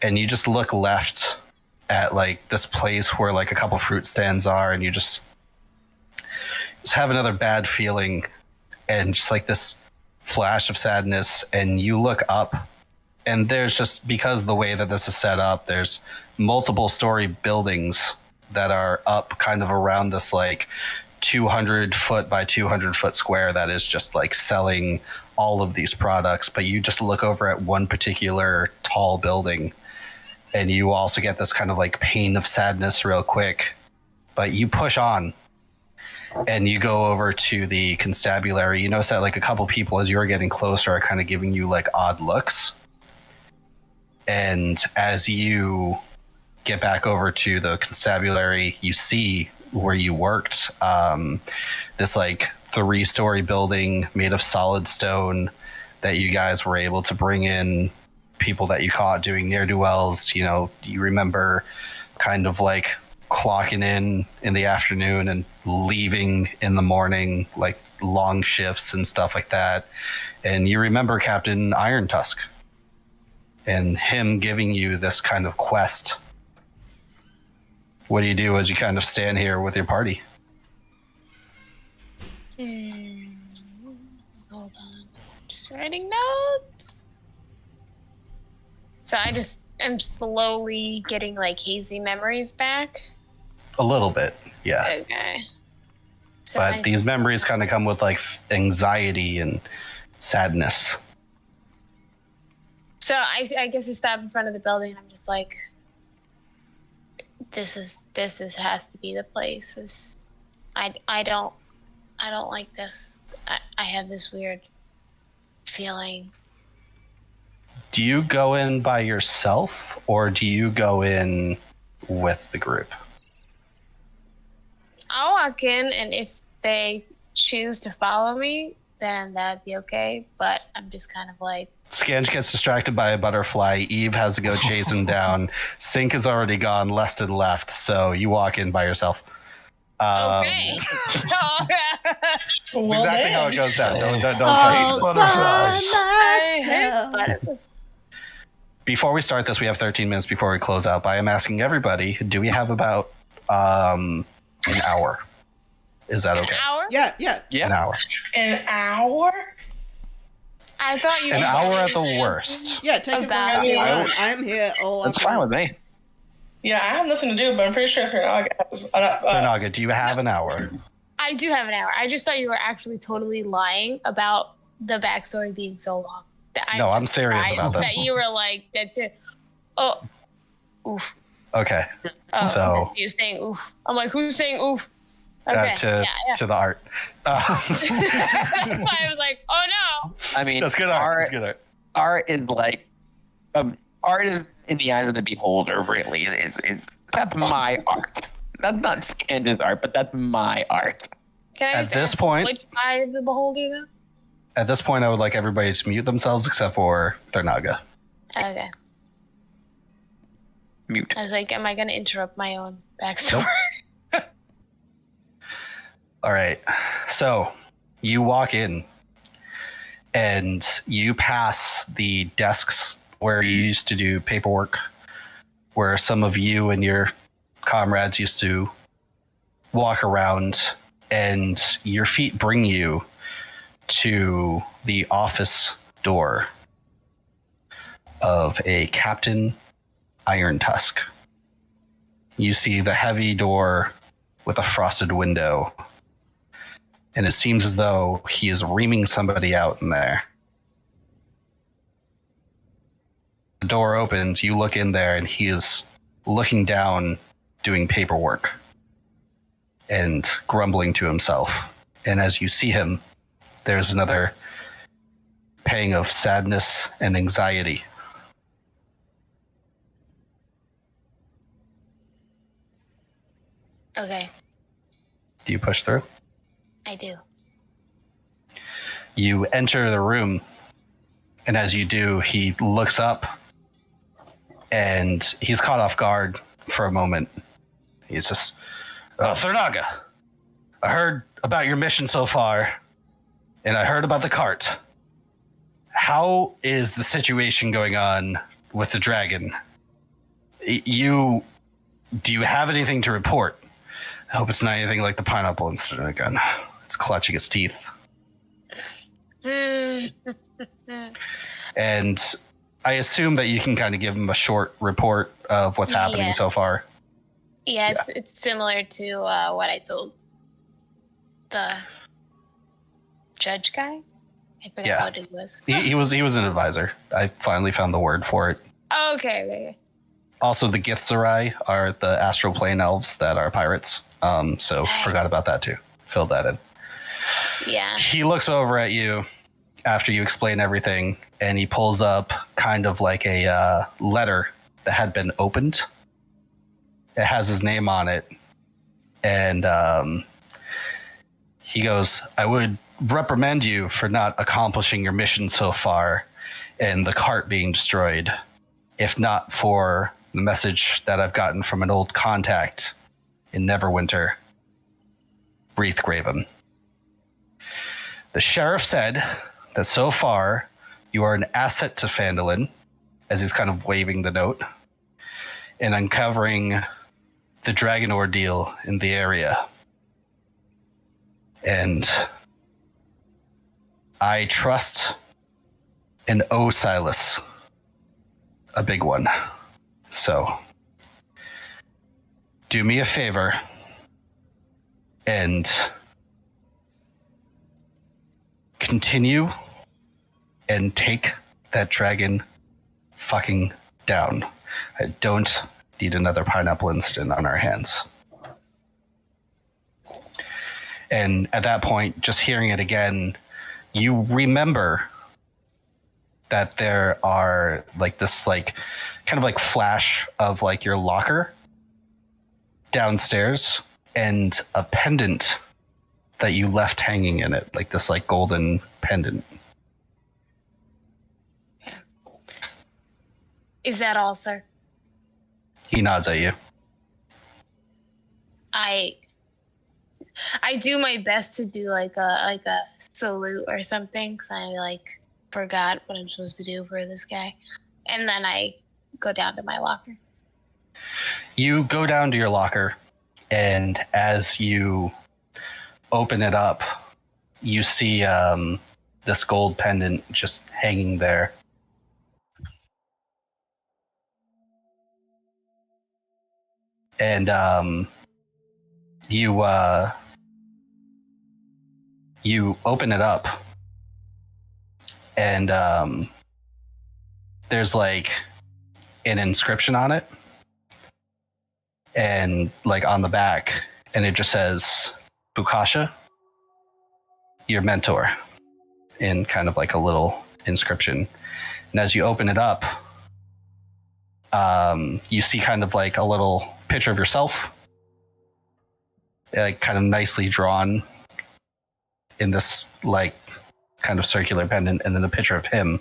[SPEAKER 1] and you just look left at like this place where like a couple fruit stands are, and you just have another bad feeling and just like this flash of sadness. And you look up, and there's just, because the way that this is set up, there's multiple story buildings that are up kind of around this like 200 foot by 200 foot square that is just like selling all of these products. But you just look over at one particular tall building, and you also get this kind of like pain of sadness real quick. But you push on and you go over to the constabulary. You notice that like a couple people, as you're getting closer, are kind of giving you like odd looks. And as you get back over to the constabulary, you see where you worked, this like 3-story building made of solid stone that you guys were able to bring in people that you caught doing ne'er-do-wells. You know, you remember kind of like clocking in the afternoon and leaving in the morning, like long shifts and stuff like that. And you remember Captain Iron Tusk and him giving you this kind of quest. What do you do as you kind of stand here with your party?
[SPEAKER 3] Hold on. Just writing notes. So I just am slowly getting like hazy memories back.
[SPEAKER 1] A little bit, yeah.
[SPEAKER 3] Okay. So
[SPEAKER 1] But these memories kind of come with like anxiety and sadness.
[SPEAKER 3] So I guess I stop in front of the building and I'm just like, this has to be the place. I don't like this. I have this weird feeling.
[SPEAKER 1] Do you go in by yourself, or do you go in with the group?
[SPEAKER 3] I'll walk in, and if they choose to follow me, then that'd be okay. But I'm just kind of like,
[SPEAKER 1] Scange gets distracted by a butterfly. Eve has to go chase him down. Sink is already gone, left and left, so you walk in by yourself.
[SPEAKER 3] okay.
[SPEAKER 1] It's exactly how it goes down. Don't
[SPEAKER 5] All
[SPEAKER 1] fight.
[SPEAKER 5] by myself.
[SPEAKER 1] Before we start this, we have 13 minutes before we close out. But I am asking everybody, do we have about an hour? Is that okay?
[SPEAKER 3] An hour?
[SPEAKER 5] Yeah.
[SPEAKER 1] An hour.
[SPEAKER 6] An hour?
[SPEAKER 3] I thought you.
[SPEAKER 1] An hour at the worst.
[SPEAKER 5] Yeah, take as long as you want. I'm here all
[SPEAKER 4] That's
[SPEAKER 5] afternoon.
[SPEAKER 4] fine with me.
[SPEAKER 6] Yeah, I have nothing to do, but I'm pretty sure Fernaga has.
[SPEAKER 1] Fernaga, do you have an hour?
[SPEAKER 3] I do have an hour. I just thought you were actually totally lying about the backstory being so long.
[SPEAKER 1] No, I'm serious about this.
[SPEAKER 3] That you were like, that's it. Oh, oof.
[SPEAKER 1] Okay.
[SPEAKER 3] Oh,
[SPEAKER 1] So-
[SPEAKER 3] you're saying oof. I'm like, who's saying oof? Okay.
[SPEAKER 1] To the art.
[SPEAKER 3] That's why I was like, oh no.
[SPEAKER 8] I mean,
[SPEAKER 1] That's good art. That's good art.
[SPEAKER 8] Art is like art is in the eye of the beholder. Really, that's my art. That's not Scanda's art, but that's my art.
[SPEAKER 3] Can I
[SPEAKER 1] At this point,
[SPEAKER 3] which eye of the beholder though?
[SPEAKER 1] At this point, I would like everybody to mute themselves except for Thurnaga.
[SPEAKER 3] Okay.
[SPEAKER 8] Mute.
[SPEAKER 3] I was like, am I going to interrupt my own backstory?
[SPEAKER 1] Nope. All right. So you walk in and you pass the desks where you used to do paperwork, where some of you and your comrades used to walk around, and your feet bring you to the office door of a Captain Iron Tusk. You see the heavy door with a frosted window, and it seems as though he is reaming somebody out in there. The door opens, you look in there, and he is looking down, doing paperwork and grumbling to himself. And as you see him, there's another pang of sadness and anxiety.
[SPEAKER 3] Okay,
[SPEAKER 1] Do you push through?
[SPEAKER 3] I do.
[SPEAKER 1] You enter the room, and as you do, he looks up, and he's caught off guard for a moment. He's just, Thurnaga, I heard about your mission so far, and I heard about the cart. How is the situation going on with the dragon? Do you have anything to report? I hope it's not anything like the pineapple incident again. It's clutching its teeth. And I assume that you can kind of give him a short report of what's happening so far.
[SPEAKER 3] Yeah, it's similar to what I told the judge guy. I forgot what it was.
[SPEAKER 1] He was an advisor. I finally found the word for it.
[SPEAKER 3] Oh, okay.
[SPEAKER 1] Also, the Githzerai are the astral plane elves that are pirates. So forgot about that too. Filled that in.
[SPEAKER 3] Yeah.
[SPEAKER 1] He looks over at you after you explain everything, and he pulls up kind of like a letter that had been opened. It has his name on it. And he goes, I would reprimand you for not accomplishing your mission so far and the cart being destroyed, if not for the message that I've gotten from an old contact in Neverwinter, Wreathgraven. The sheriff said that so far you are an asset to Phandalin, as he's kind of waving the note, and uncovering the dragon ordeal in the area. And I trust and owe Silas a big one. So do me a favor and continue and take that dragon fucking down. I don't need another pineapple incident on our hands. And at that point, just hearing it again, you remember that there are like this like kind of like flash of like your locker downstairs and a pendant that you left hanging in it, like this like golden pendant.
[SPEAKER 3] Is that all, sir?
[SPEAKER 1] He nods at you.
[SPEAKER 3] I do my best to do like a salute or something, because I like forgot what I'm supposed to do for this guy, and then I go down to my locker.
[SPEAKER 1] You go down to your locker, and as you open it up, you see this gold pendant just hanging there. And you open it up, and there's like an inscription on it, and like on the back, and it just says Bukasha, your mentor, in kind of like a little inscription. And as you open it up, you see kind of like a little picture of yourself, like kind of nicely drawn in this like kind of circular pendant, and then a picture of him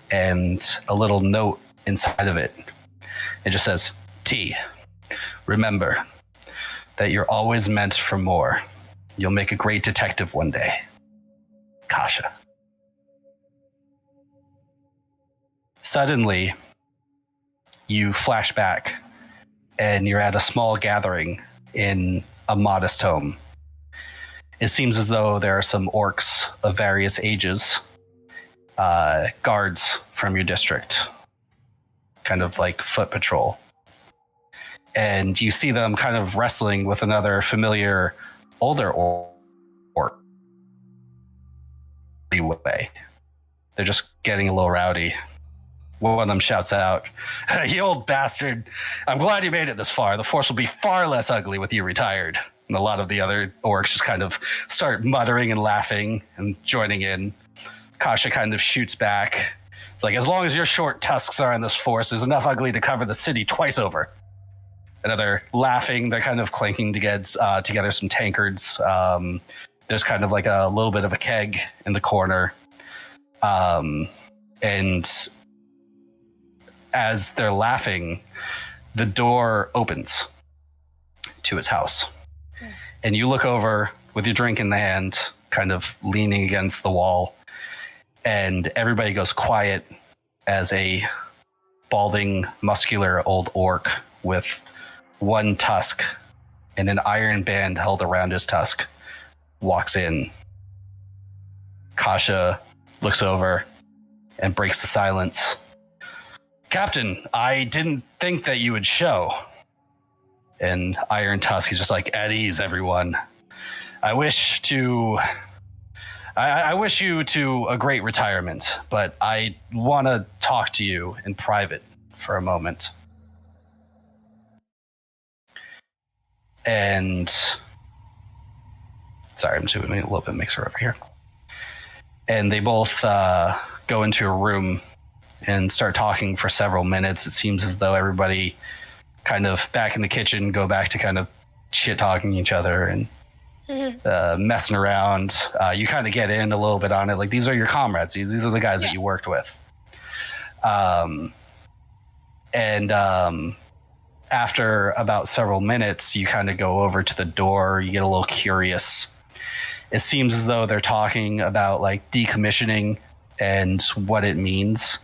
[SPEAKER 1] and a little note inside of it. It just says, T, remember that you're always meant for more. You'll make a great detective one day. Kasha. Suddenly, you flash back and you're at a small gathering in a modest home. It seems as though there are some orcs of various ages, guards from your district, kind of like foot patrol. And you see them kind of wrestling with another familiar older orc. Way. They're just getting a little rowdy. One of them shouts out, "You old bastard, I'm glad you made it this far. The force will be far less ugly with you retired." And a lot of the other orcs just kind of start muttering and laughing and joining in. Kasha kind of shoots back, like, "As long as your short tusks are in this force, there's enough ugly to cover the city twice over." And they're laughing. They're kind of clanking together some tankards. There's kind of like a little bit of a keg in the corner. And as they're laughing, the door opens to his house. And you look over with your drink in the hand, kind of leaning against the wall. And everybody goes quiet as a balding, muscular old orc with one tusk and an iron band held around his tusk walks in. Kasha looks over and breaks the silence. "Captain, I didn't think that you would show." And Iron Tusk is just like, "At ease, everyone. I wish you to a great retirement, but I want to talk to you in private for a moment." And sorry, I'm doing a little bit mixer over here. And they both go into a room and start talking for several minutes. It seems as though everybody kind of back in the kitchen go back to kind of shit talking each other and messing around. You kind of get in a little bit on it. Like, these are your comrades. These are the guys that you worked with. After about several minutes, you kind of go over to the door. You get a little curious. It seems as though they're talking about like decommissioning and what it means.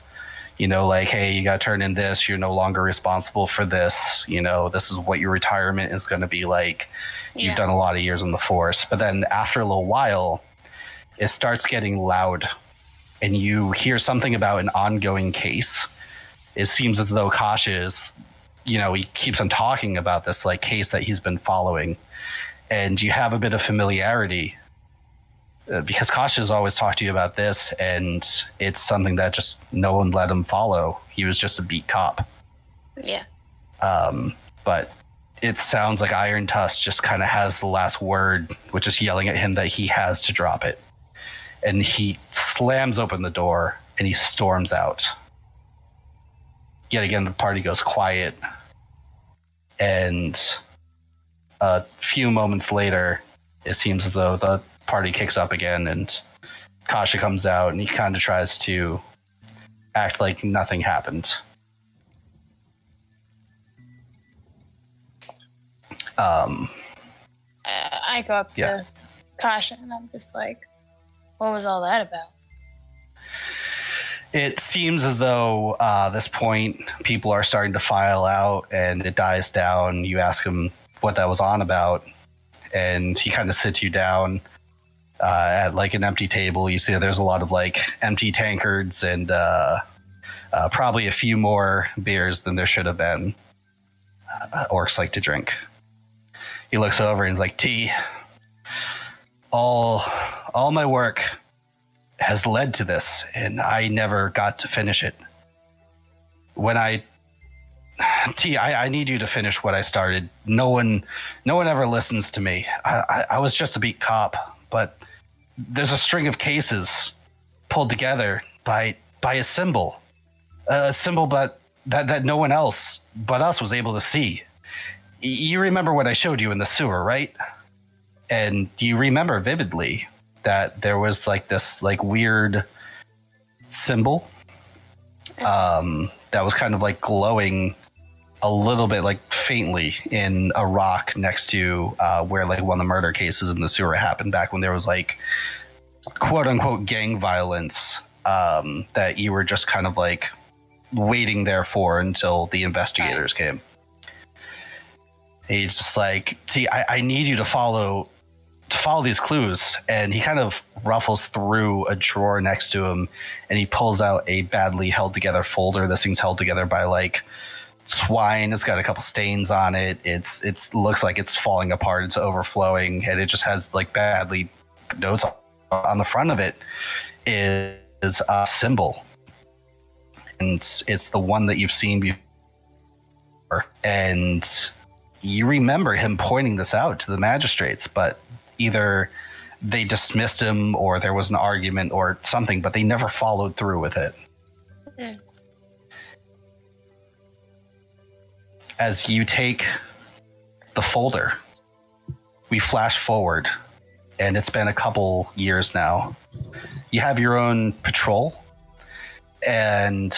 [SPEAKER 1] You know, like, hey, you got to turn in this. You're no longer responsible for this. You know, this is what your retirement is going to be like. You've done a lot of years on the force. But then after a little while, it starts getting loud and you hear something about an ongoing case. It seems as though Kasha is, you know, he keeps on talking about this like case that he's been following. And you have a bit of familiarity because Kasha has always talked to you about this, and it's something that just no one let him follow. He was just a beat cop.
[SPEAKER 3] Yeah.
[SPEAKER 1] But it sounds like Iron Tusk just kind of has the last word, which is yelling at him that he has to drop it. And he slams open the door and he storms out. Yet again, the party goes quiet. And a few moments later, it seems as though the party kicks up again and Kasha comes out and he kind of tries to act like nothing happened.
[SPEAKER 3] I go up to Kasha and I'm just like, what was all that about?
[SPEAKER 1] It seems as though this point people are starting to file out and it dies down. You ask him what that was on about and he kind of sits you down at like an empty table. You see there's a lot of like empty tankards and probably a few more beers than there should have been. Orcs like to drink. He looks over and he's like, "T, all my work has led to this, and I never got to finish it. When I T, I need you to finish what I started. No one ever listens to me. I was just a beat cop, but there's a string of cases pulled together by a symbol that no one else but us was able to see. You remember what I showed you in the sewer, right? And you remember vividly that there was like this like weird symbol that was kind of like glowing a little bit like faintly in a rock next to where like one of the murder cases in the sewer happened back when there was like quote unquote gang violence that you were just kind of like waiting there for until the investigators came. He's just like, see, I need you to follow these clues. And he kind of ruffles through a drawer next to him and he pulls out a badly held together folder. This thing's held together by like twine. It's got a couple stains on it. It's looks like it's falling apart. It's overflowing, and it just has like badly notes on the front of it is a symbol. And it's the one that you've seen before. And you remember him pointing this out to the magistrates, but either they dismissed him or there was an argument or something, but they never followed through with it. Mm. As you take the folder, we flash forward, and it's been a couple years now. You have your own patrol, and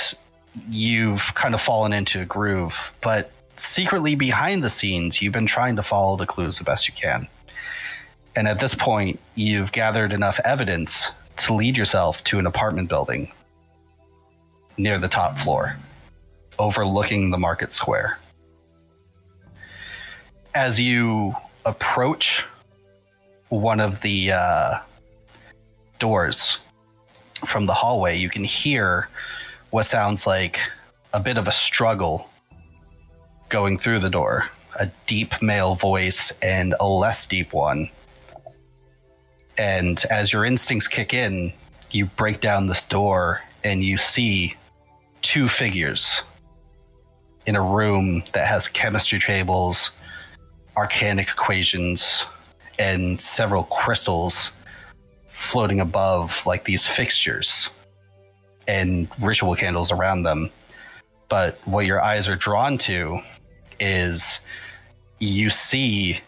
[SPEAKER 1] you've kind of fallen into a groove, but secretly behind the scenes, you've been trying to follow the clues the best you can. And at this point, you've gathered enough evidence to lead yourself to an apartment building near the top floor, overlooking the market square. As you approach one of the doors from the hallway, you can hear what sounds like a bit of a struggle going through the door. A deep male voice and a less deep one. And as your instincts kick in, you break down this door and you see two figures in a room that has chemistry tables, arcanic equations, and several crystals floating above like these fixtures and ritual candles around them. But what your eyes are drawn to is you see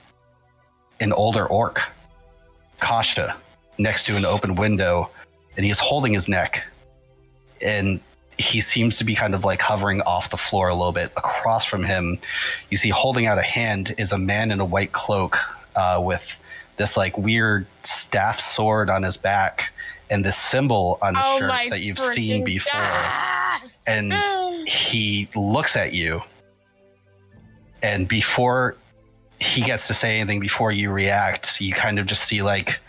[SPEAKER 1] an older orc, Kasha, next to an open window, and he's holding his neck, and he seems to be kind of like hovering off the floor a little bit. Across from him, you see holding out a hand is a man in a white cloak with this like weird staff sword on his back and this symbol on his shirt that you've seen before. God. And he looks at you, and before he gets to say anything, before you react, you kind of just see like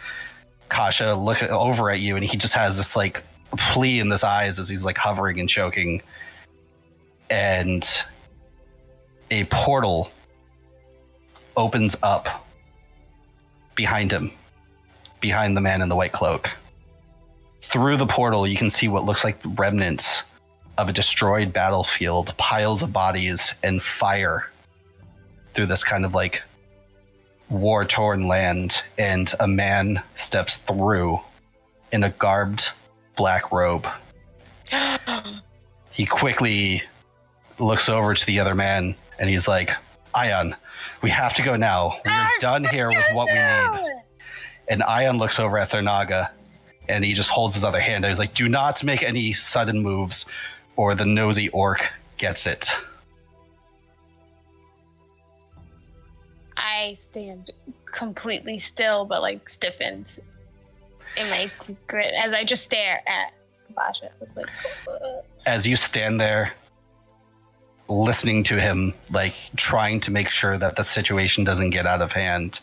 [SPEAKER 1] Kasha look over at you, and he just has this like plea in his eyes as he's like hovering and choking. And a portal opens up behind him, behind the man in the white cloak. Through the portal, you can see what looks like the remnants of a destroyed battlefield, piles of bodies and fire through this kind of like war-torn land, and a man steps through in a garbed black robe. He quickly looks over to the other man and he's like, Ion, we have to go now. We're done here with what we need. And Ion looks over at Thernaga and he just holds his other hand and he's like, do not make any sudden moves or the nosy orc gets it.
[SPEAKER 3] I stand completely still, but like stiffened in my grit as I just stare at Basha. It's like,
[SPEAKER 1] as you stand there, listening to him, like trying to make sure that the situation doesn't get out of hand,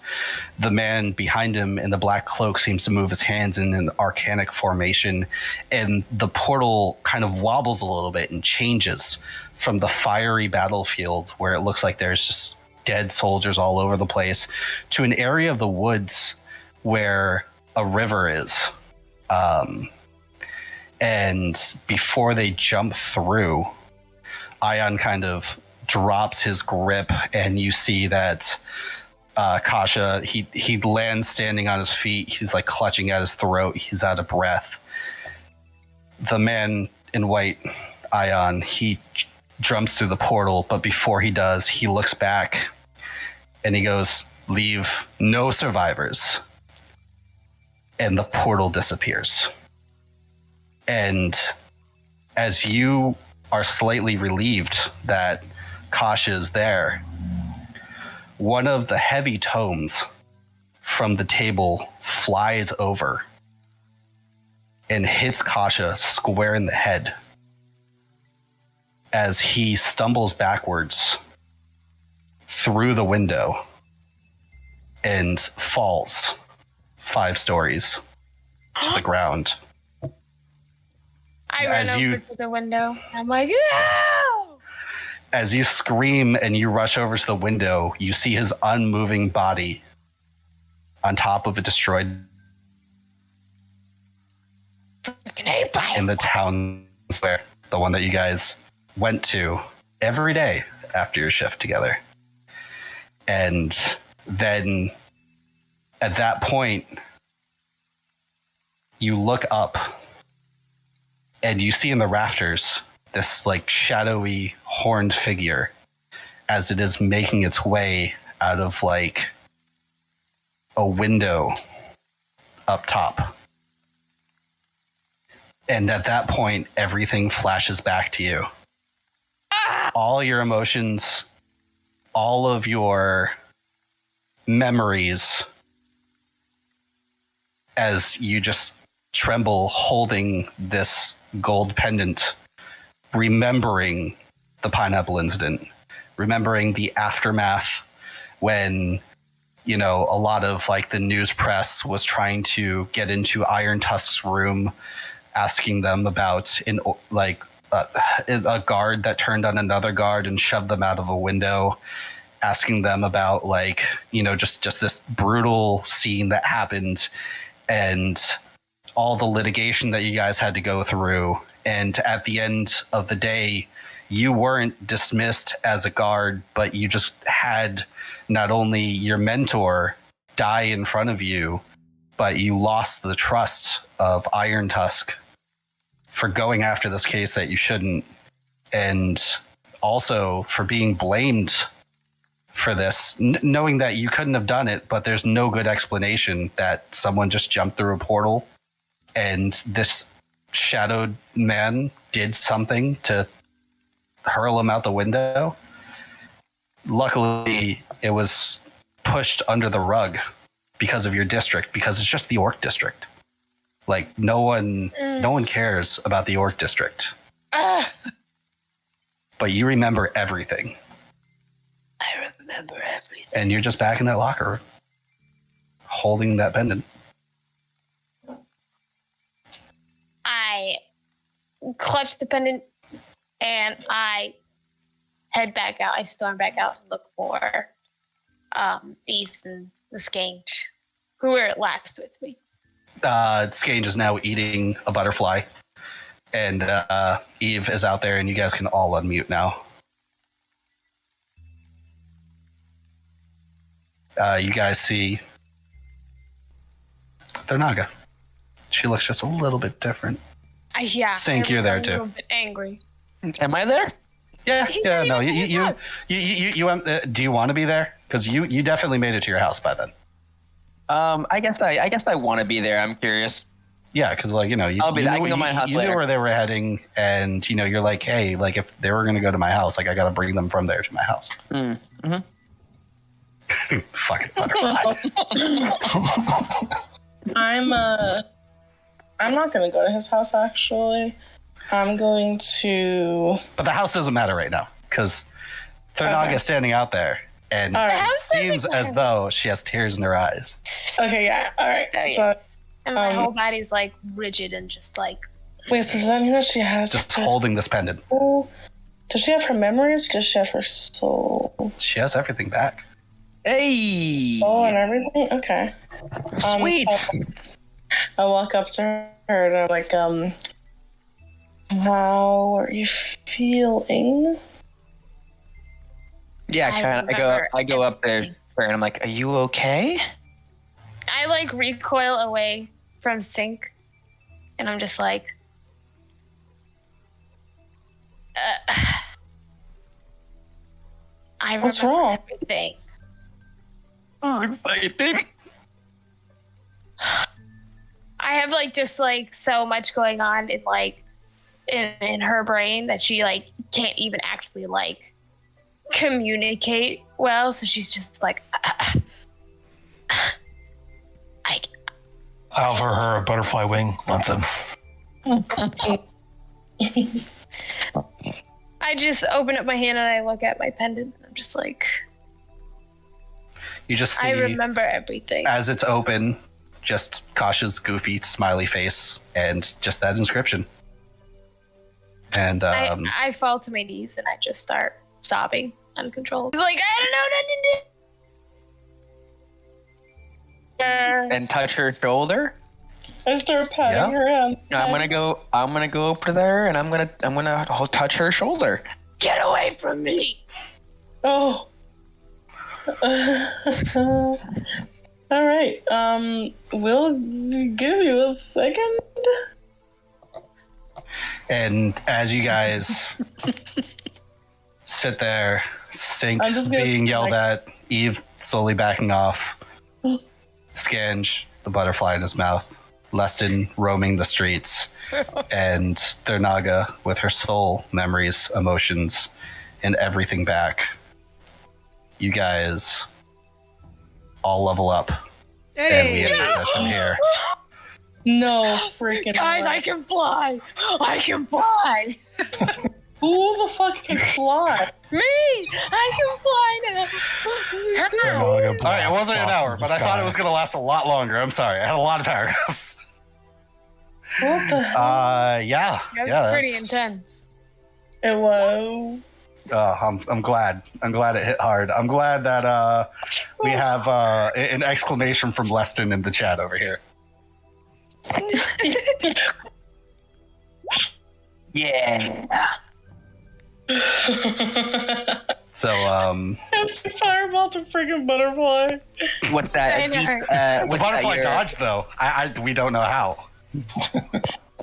[SPEAKER 1] the man behind him in the black cloak seems to move his hands in an arcanic formation, and the portal kind of wobbles a little bit and changes from the fiery battlefield where it looks like there's just dead soldiers all over the place to an area of the woods where a river is. And before they jump through, Ion kind of drops his grip, and you see that Kasha, he lands standing on his feet. He's like clutching at his throat. He's out of breath. The man in white, Ion, he jumps through the portal, but before he does, he looks back and he goes, "Leave no survivors." And the portal disappears. And as you are slightly relieved that Kasha is there, one of the heavy tomes from the table flies over and hits Kasha square in the head as he stumbles backwards through the window and falls 5 stories to the ground.
[SPEAKER 3] I run over to the window. I'm like, no!
[SPEAKER 1] As you scream and you rush over to the window, you see his unmoving body on top of a destroyed in the town square, the one that you guys went to every day after your shift together. And then at that point, you look up and you see in the rafters this like shadowy horned figure as it is making its way out of like a window up top. And at that point, everything flashes back to you. All your emotions, all of your memories, as you just tremble holding this gold pendant, remembering the pineapple incident, remembering the aftermath when, you know, a lot of like the news press was trying to get into Iron Tusk's room, asking them about a guard that turned on another guard and shoved them out of a window, asking them about like, you know, just this brutal scene that happened and all the litigation that you guys had to go through. And at the end of the day, you weren't dismissed as a guard, but you just had not only your mentor die in front of you, but you lost the trust of Iron Tusk for going after this case that you shouldn't, and also for being blamed for this, knowing that you couldn't have done it, but there's no good explanation that someone just jumped through a portal and this shadowed man did something to hurl him out the window. Luckily, it was pushed under the rug because of your district, because it's just the orc district. Like no one cares about the orc district. But you remember everything.
[SPEAKER 3] I remember everything.
[SPEAKER 1] And you're just back in that locker holding that pendant.
[SPEAKER 3] I clutch the pendant and I head back out. I storm back out and look for Eves and the Skange, who were last with me.
[SPEAKER 1] Skange is now eating a butterfly, and Eve is out there, and you guys can all unmute now. You guys see Thurnaga. She looks just a little bit different.
[SPEAKER 3] Yeah.
[SPEAKER 1] Sink, you're there
[SPEAKER 3] A
[SPEAKER 1] too.
[SPEAKER 3] little bit angry.
[SPEAKER 8] Am I there?
[SPEAKER 1] Yeah. No, you do you want to be there? Because you definitely made it to your house by then.
[SPEAKER 8] I guess I want to be there. I'm curious.
[SPEAKER 1] Yeah, because like you know,
[SPEAKER 8] I'll be there. I can go to my house
[SPEAKER 1] you knew
[SPEAKER 8] later.
[SPEAKER 1] where they were heading, and you know, you're like, hey, like if they were going to go to my house, like I got to bring them from there to my house.
[SPEAKER 8] Mm-hmm.
[SPEAKER 1] Fucking butterfly.
[SPEAKER 6] I'm not gonna go to his house actually. I'm going to.
[SPEAKER 1] But the house doesn't matter right now because Thurnaga is standing out there, and
[SPEAKER 6] right.
[SPEAKER 1] it seems as though she has tears in her eyes.
[SPEAKER 6] Okay, yeah, all right.
[SPEAKER 3] Oh,
[SPEAKER 6] So,
[SPEAKER 3] yes. And my whole body's like rigid and just like.
[SPEAKER 6] wait. So does that mean that she has?
[SPEAKER 1] Just holding this pendant.
[SPEAKER 6] Does she have her memories? Or does she have her soul?
[SPEAKER 1] She has everything back.
[SPEAKER 8] Hey.
[SPEAKER 6] Oh, and everything. Okay.
[SPEAKER 8] Sweet.
[SPEAKER 6] I walk up to her and I'm like, how are you feeling?
[SPEAKER 8] Yeah, kind of. I go up there and I'm like, "Are you okay?"
[SPEAKER 3] I like recoil away from Sink, and I'm just like, I
[SPEAKER 6] What's
[SPEAKER 3] remember
[SPEAKER 6] wrong?
[SPEAKER 3] everything.
[SPEAKER 8] Oh, exciting.
[SPEAKER 3] I have like just like so much going on in like in her brain that she like can't even actually like communicate well. So she's just like,
[SPEAKER 2] I offer her a butterfly wing. Wants him.
[SPEAKER 3] I just open up my hand and I look at my pendant. And I'm just like,
[SPEAKER 1] You just see
[SPEAKER 3] I remember everything.
[SPEAKER 1] as it's open, just Kasha's goofy smiley face and just that inscription. And
[SPEAKER 3] I fall to my knees and I just start sobbing uncontrollably. Like, I don't know nothing to do.
[SPEAKER 8] And touch her shoulder.
[SPEAKER 6] I start patting
[SPEAKER 1] Yeah.
[SPEAKER 6] her hand.
[SPEAKER 8] I'm gonna go over there and I'm gonna touch her shoulder.
[SPEAKER 3] Get away from me.
[SPEAKER 6] Oh. All right. We'll give you a second.
[SPEAKER 1] and as you guys sit there, Sink
[SPEAKER 6] I'm just gonna
[SPEAKER 1] being yelled
[SPEAKER 6] next-
[SPEAKER 1] at, Eve slowly backing off, Scange, the butterfly in his mouth, Leston roaming the streets, and Thurnaga with her soul, memories, emotions, and everything back. You guys all level up, and we end the session here.
[SPEAKER 6] No freaking
[SPEAKER 3] Guys,
[SPEAKER 6] way.
[SPEAKER 3] I can fly. I can fly.
[SPEAKER 6] Who the fuck can fly?
[SPEAKER 3] Me. I can fly now.
[SPEAKER 1] All right, it wasn't an hour, but I thought it was going to last a lot longer. I'm sorry, I had a lot of paragraphs.
[SPEAKER 6] What the hell?
[SPEAKER 1] Yeah,
[SPEAKER 3] That's pretty intense.
[SPEAKER 6] It was.
[SPEAKER 1] I'm glad. I'm glad it hit hard. I'm glad that we have an exclamation from Leston in the chat over here.
[SPEAKER 8] Yeah.
[SPEAKER 1] So,
[SPEAKER 6] It's the fireball to freaking butterfly.
[SPEAKER 8] What's that?
[SPEAKER 3] I know.
[SPEAKER 1] the
[SPEAKER 8] What's
[SPEAKER 1] butterfly
[SPEAKER 8] that,
[SPEAKER 1] dodge, though, we don't know how.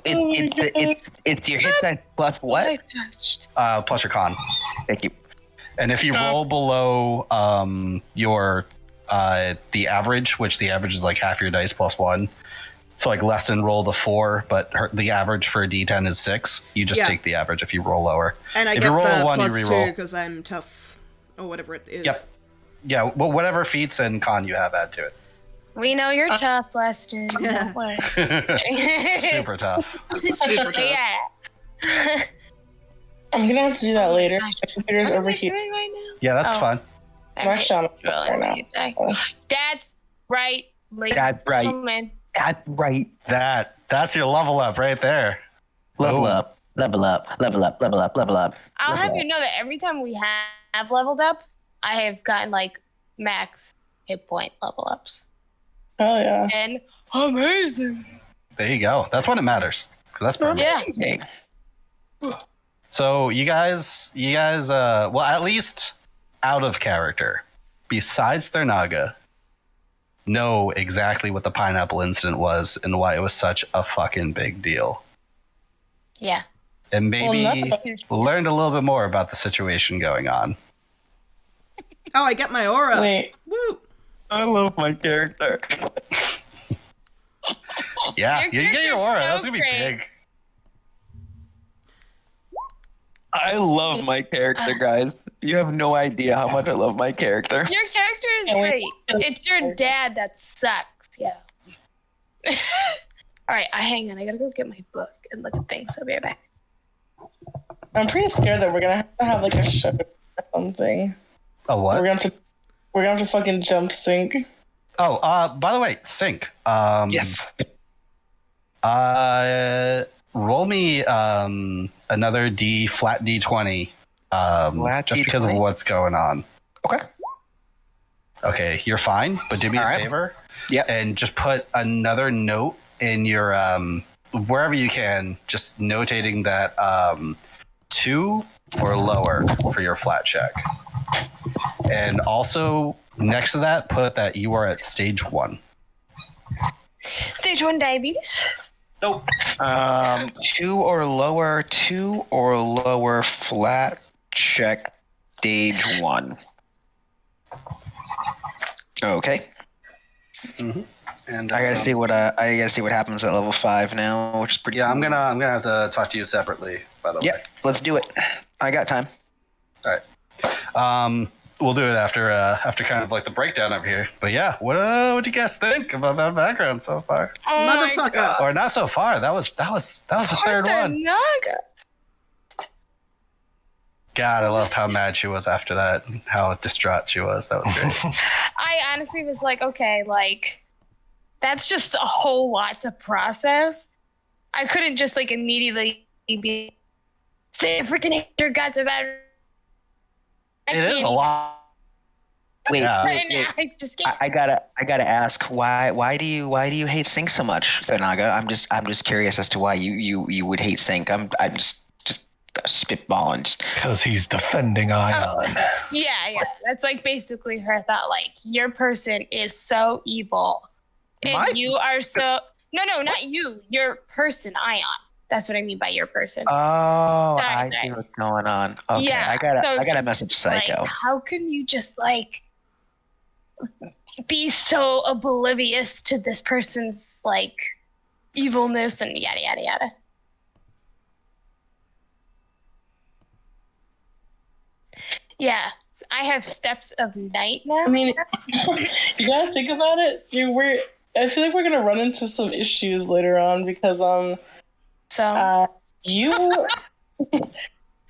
[SPEAKER 8] It's your hit dice plus what?
[SPEAKER 3] I touched.
[SPEAKER 1] Plus your con.
[SPEAKER 8] Thank you.
[SPEAKER 1] And if you roll below your the average, which the average is like half your dice plus one. So like Lesson rolled a 4, but the average for a D10 is 6. You just
[SPEAKER 5] Yeah.
[SPEAKER 1] take the average if you roll lower.
[SPEAKER 5] And I
[SPEAKER 1] if
[SPEAKER 5] get
[SPEAKER 1] you roll
[SPEAKER 5] the
[SPEAKER 1] a 1, you
[SPEAKER 5] plus
[SPEAKER 1] reroll.
[SPEAKER 5] 2 because I'm tough, or whatever it is.
[SPEAKER 1] Yep. Yeah, well, whatever feats and con you have, add to it.
[SPEAKER 3] We know you're tough, Lester.
[SPEAKER 5] Yeah.
[SPEAKER 3] Don't worry.
[SPEAKER 1] Super tough.
[SPEAKER 5] Super tough.
[SPEAKER 3] Yeah.
[SPEAKER 6] I'm gonna have to do that later.
[SPEAKER 3] Gosh.
[SPEAKER 6] My computer's
[SPEAKER 3] What am I
[SPEAKER 6] overheated.
[SPEAKER 3] doing right now?
[SPEAKER 1] Yeah, that's
[SPEAKER 3] Oh.
[SPEAKER 1] fine.
[SPEAKER 6] I'm actually on it right now.
[SPEAKER 3] That's right, ladies
[SPEAKER 8] That's right.
[SPEAKER 3] and gentlemen.
[SPEAKER 8] That's right.
[SPEAKER 1] That's your level up right there.
[SPEAKER 8] Level
[SPEAKER 1] Boom.
[SPEAKER 8] up. Level up. Level up. Level up. Level up.
[SPEAKER 3] I'll
[SPEAKER 8] Level
[SPEAKER 3] have
[SPEAKER 8] up.
[SPEAKER 3] you know that every time we have leveled up, I have gotten like max hit point level ups.
[SPEAKER 6] Oh yeah.
[SPEAKER 3] And amazing.
[SPEAKER 1] There you go. That's when it matters. 'Cause that's permanent.
[SPEAKER 3] Yeah.
[SPEAKER 8] Amazing.
[SPEAKER 1] So you guys, well, at least out of character, besides Thurnaga, know exactly what the pineapple incident was and why it was such a fucking big deal.
[SPEAKER 3] Yeah.
[SPEAKER 1] And maybe
[SPEAKER 6] Well,
[SPEAKER 1] learned a little bit more about the situation going on.
[SPEAKER 5] Oh, I get my aura.
[SPEAKER 6] Wait.
[SPEAKER 5] Woo!
[SPEAKER 8] I love my character.
[SPEAKER 1] Yeah,
[SPEAKER 3] Your
[SPEAKER 1] you get your
[SPEAKER 3] character's
[SPEAKER 1] aura.
[SPEAKER 3] so
[SPEAKER 1] That's gonna be
[SPEAKER 3] great.
[SPEAKER 1] big.
[SPEAKER 8] I love my character, guys. You have no idea how much I love my character.
[SPEAKER 3] Your character is
[SPEAKER 6] Yeah, we-
[SPEAKER 3] great. It's your dad that sucks. Yeah. All right, hang on. I gotta go get my book and look at things. I'll be right back.
[SPEAKER 6] I'm pretty scared that we're gonna have to have like a show or something.
[SPEAKER 1] Oh, what?
[SPEAKER 6] We're gonna have to fucking jump sync.
[SPEAKER 1] Oh, by the way, Sync.
[SPEAKER 4] Yes.
[SPEAKER 1] Roll me another flat D20.
[SPEAKER 4] Flat
[SPEAKER 1] Just because of
[SPEAKER 4] D20?
[SPEAKER 1] what's going on.
[SPEAKER 4] Okay.
[SPEAKER 1] Okay, you're fine, but do me
[SPEAKER 4] All
[SPEAKER 1] a
[SPEAKER 4] right.
[SPEAKER 1] favor.
[SPEAKER 4] Yep.
[SPEAKER 1] And just put another note in your wherever you can, just notating that 2 or lower for your flat check. And also next to that, put that you are at stage 1.
[SPEAKER 3] Stage 1 diabetes.
[SPEAKER 1] Nope.
[SPEAKER 4] 2 or lower, flat check stage 1. Okay.
[SPEAKER 1] Mm-hmm. And
[SPEAKER 4] I gotta see what happens at level 5 now, which is pretty.
[SPEAKER 1] Yeah,
[SPEAKER 4] cool.
[SPEAKER 1] I'm gonna have to talk to you separately. By the way.
[SPEAKER 4] Yep. Let's do it. I got time.
[SPEAKER 1] All right. We'll do it after kind of like the breakdown up here. But yeah, what do you guys think about that background so far?
[SPEAKER 3] Oh
[SPEAKER 5] Motherfucker.
[SPEAKER 1] Or not so far. That was the third one.
[SPEAKER 3] Naga.
[SPEAKER 1] God, I loved how mad she was after that. And how distraught she was. That was great.
[SPEAKER 3] I honestly was like, okay, like that's just a whole lot to process. I couldn't just like immediately be say I freaking hate your guts about it.
[SPEAKER 1] It is a lot.
[SPEAKER 4] Wait,
[SPEAKER 1] Yeah.
[SPEAKER 3] Right now, I just can't.
[SPEAKER 4] I gotta ask why do you hate Sync so much, Naga? I'm just curious as to why you would hate Sync. I'm just spitballing.
[SPEAKER 2] Because he's defending Ion.
[SPEAKER 3] Yeah. That's like basically her thought. Like your person is so evil, and you are so no, not you. Your person, Ion. That's what I mean by your person.
[SPEAKER 4] Oh,
[SPEAKER 3] Sorry.
[SPEAKER 4] I see what's going on. Okay,
[SPEAKER 3] Yeah,
[SPEAKER 4] I gotta
[SPEAKER 3] so
[SPEAKER 4] message Psycho.
[SPEAKER 3] Like, how can you just like be so oblivious to this person's like evilness and yada yada yada? Yeah, I have steps of night now.
[SPEAKER 6] I mean, you gotta think about it. I feel like we're gonna run into some issues later on because you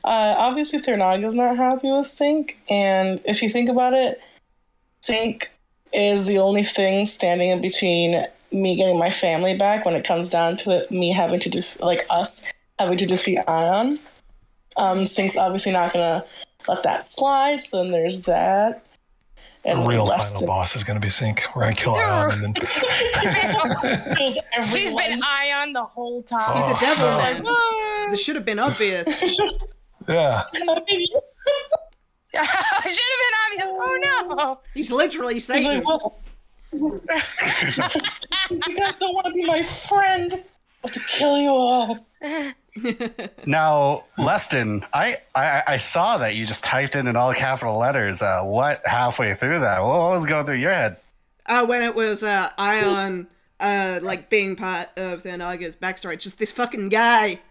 [SPEAKER 6] obviously Thernaga's not happy with Sync, and if you think about it, Sync is the only thing standing in between me getting my family back when it comes down to me having to us having to defeat Ion. Sync's obviously not gonna let that slide, so then there's that. And
[SPEAKER 2] the real final boss is going to be Sync. We're going to kill Ion and then...
[SPEAKER 3] He's been Ion the whole time.
[SPEAKER 5] He's a devil
[SPEAKER 2] no.
[SPEAKER 5] man. This should have been obvious.
[SPEAKER 2] Yeah.
[SPEAKER 3] Should have been obvious. Oh no!
[SPEAKER 5] He's literally
[SPEAKER 6] He's
[SPEAKER 5] Satan.
[SPEAKER 6] like, well, you guys don't want to be my friend, but to kill you all.
[SPEAKER 1] Now, Leston, I saw that you just typed in all capital letters. What halfway through that? What was going through your head?
[SPEAKER 5] When it was Ion, like being part of the Naga's backstory, just this fucking guy.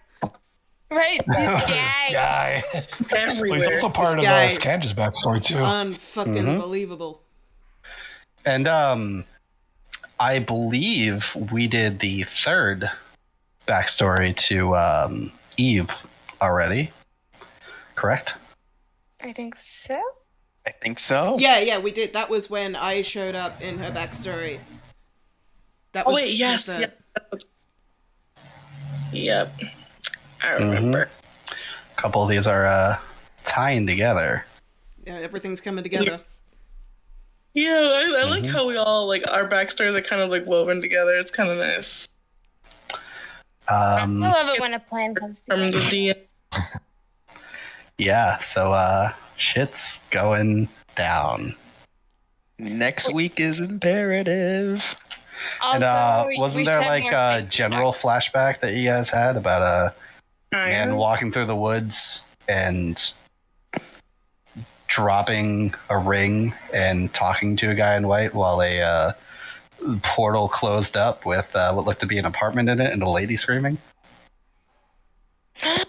[SPEAKER 3] Right, this guy.
[SPEAKER 2] Well, he's also part of Scanja's backstory too.
[SPEAKER 5] Unfucking believable.
[SPEAKER 1] And I believe we did the third backstory to Eve already. Correct?
[SPEAKER 3] I think so.
[SPEAKER 4] I think so.
[SPEAKER 5] Yeah, we did. That was when I showed up in her backstory. That was
[SPEAKER 6] Yes. Yep. I remember.
[SPEAKER 1] A couple of these are tying together.
[SPEAKER 5] Yeah, everything's coming together.
[SPEAKER 6] Yeah, I like how we all, like, our backstories are kind of, like, woven together. It's kind of nice.
[SPEAKER 3] I love it when a plan comes
[SPEAKER 6] From
[SPEAKER 3] together.
[SPEAKER 6] the DM.
[SPEAKER 1] Yeah, so shit's going down.
[SPEAKER 4] Next week is imperative.
[SPEAKER 1] And
[SPEAKER 3] Also,
[SPEAKER 1] wasn't
[SPEAKER 3] we
[SPEAKER 1] there
[SPEAKER 3] should have
[SPEAKER 1] like
[SPEAKER 3] more
[SPEAKER 1] a
[SPEAKER 3] things
[SPEAKER 1] general flashback that you guys had about a man
[SPEAKER 6] Ion.
[SPEAKER 1] walking through the woods and dropping a ring and talking to a guy in white while a portal closed up with what looked to be an apartment in it and a lady screaming?
[SPEAKER 6] Say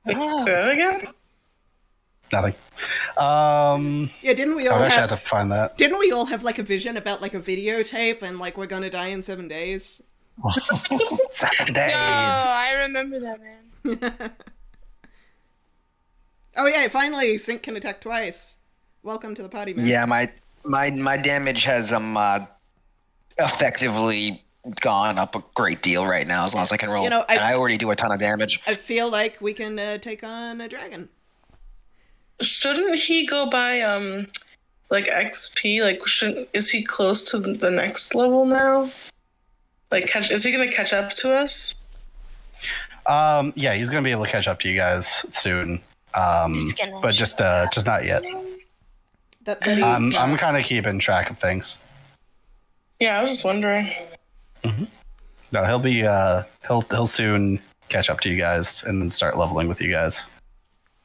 [SPEAKER 6] that again?
[SPEAKER 1] Nothing.
[SPEAKER 5] Yeah, didn't we
[SPEAKER 1] I
[SPEAKER 5] all
[SPEAKER 1] wish I had
[SPEAKER 5] have?
[SPEAKER 1] to find that.
[SPEAKER 5] Didn't we all have like a vision about like a videotape and like we're gonna die in 7 days?
[SPEAKER 1] 7 days.
[SPEAKER 3] No, I remember that, man.
[SPEAKER 5] Oh yeah, finally, Sync can attack twice. Welcome to the party, man.
[SPEAKER 4] Yeah, my damage has effectively gone up a great deal right now as long as I can roll.
[SPEAKER 5] You know,
[SPEAKER 4] and I already do a ton of damage.
[SPEAKER 5] I feel like we can take on a dragon.
[SPEAKER 6] Shouldn't he go by, like, XP? Like, is he close to the next level now? Like, is he going to catch up to us?
[SPEAKER 1] Yeah, he's gonna be able to catch up to you guys soon. But just not yet.
[SPEAKER 5] That Betty.
[SPEAKER 1] I'm kind of keeping track of things.
[SPEAKER 6] Yeah, I was just wondering.
[SPEAKER 1] No, he'll be he'll soon catch up to you guys and then start leveling with you guys.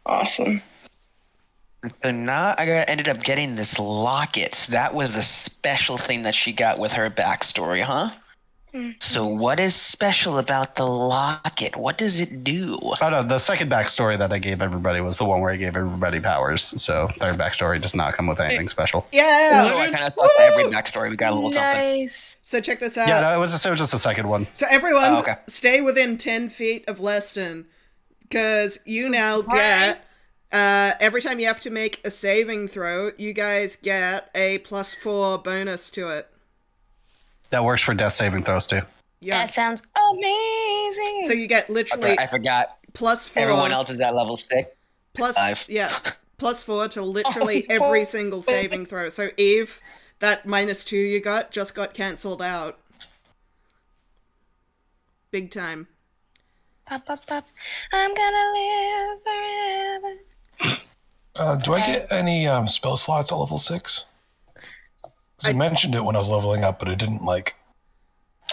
[SPEAKER 6] Awesome.
[SPEAKER 4] So now I ended up getting this locket. That was the special thing that she got with her backstory, huh? So what is special about the locket? What does it do?
[SPEAKER 1] Oh no, the second backstory that I gave everybody was the one where I gave everybody powers. So their backstory does not come with anything special.
[SPEAKER 5] Yeah.
[SPEAKER 4] So I kind of thought for every backstory we got a little something.
[SPEAKER 3] Nice.
[SPEAKER 5] So check this out.
[SPEAKER 1] Yeah, no, it was just a second one.
[SPEAKER 5] So everyone,
[SPEAKER 4] Oh, okay.
[SPEAKER 5] stay within 10 feet of Leston, because you now get, every time you have to make a saving throw, you guys get a +4 bonus to it.
[SPEAKER 1] That works for death saving throws too.
[SPEAKER 5] Yeah.
[SPEAKER 3] That sounds amazing.
[SPEAKER 5] So you get literally
[SPEAKER 4] I forgot.
[SPEAKER 5] +4.
[SPEAKER 4] Everyone else is at level 6.
[SPEAKER 5] Plus,
[SPEAKER 4] 5.
[SPEAKER 5] yeah, +4 to literally every single saving throw. So Eve, that -2 you got just got cancelled out. Big time.
[SPEAKER 3] Pop, pop, pop. I'm gonna live forever.
[SPEAKER 2] Do I get any spell slots at level 6? 'Cause I mentioned it when I was leveling up, but it didn't like.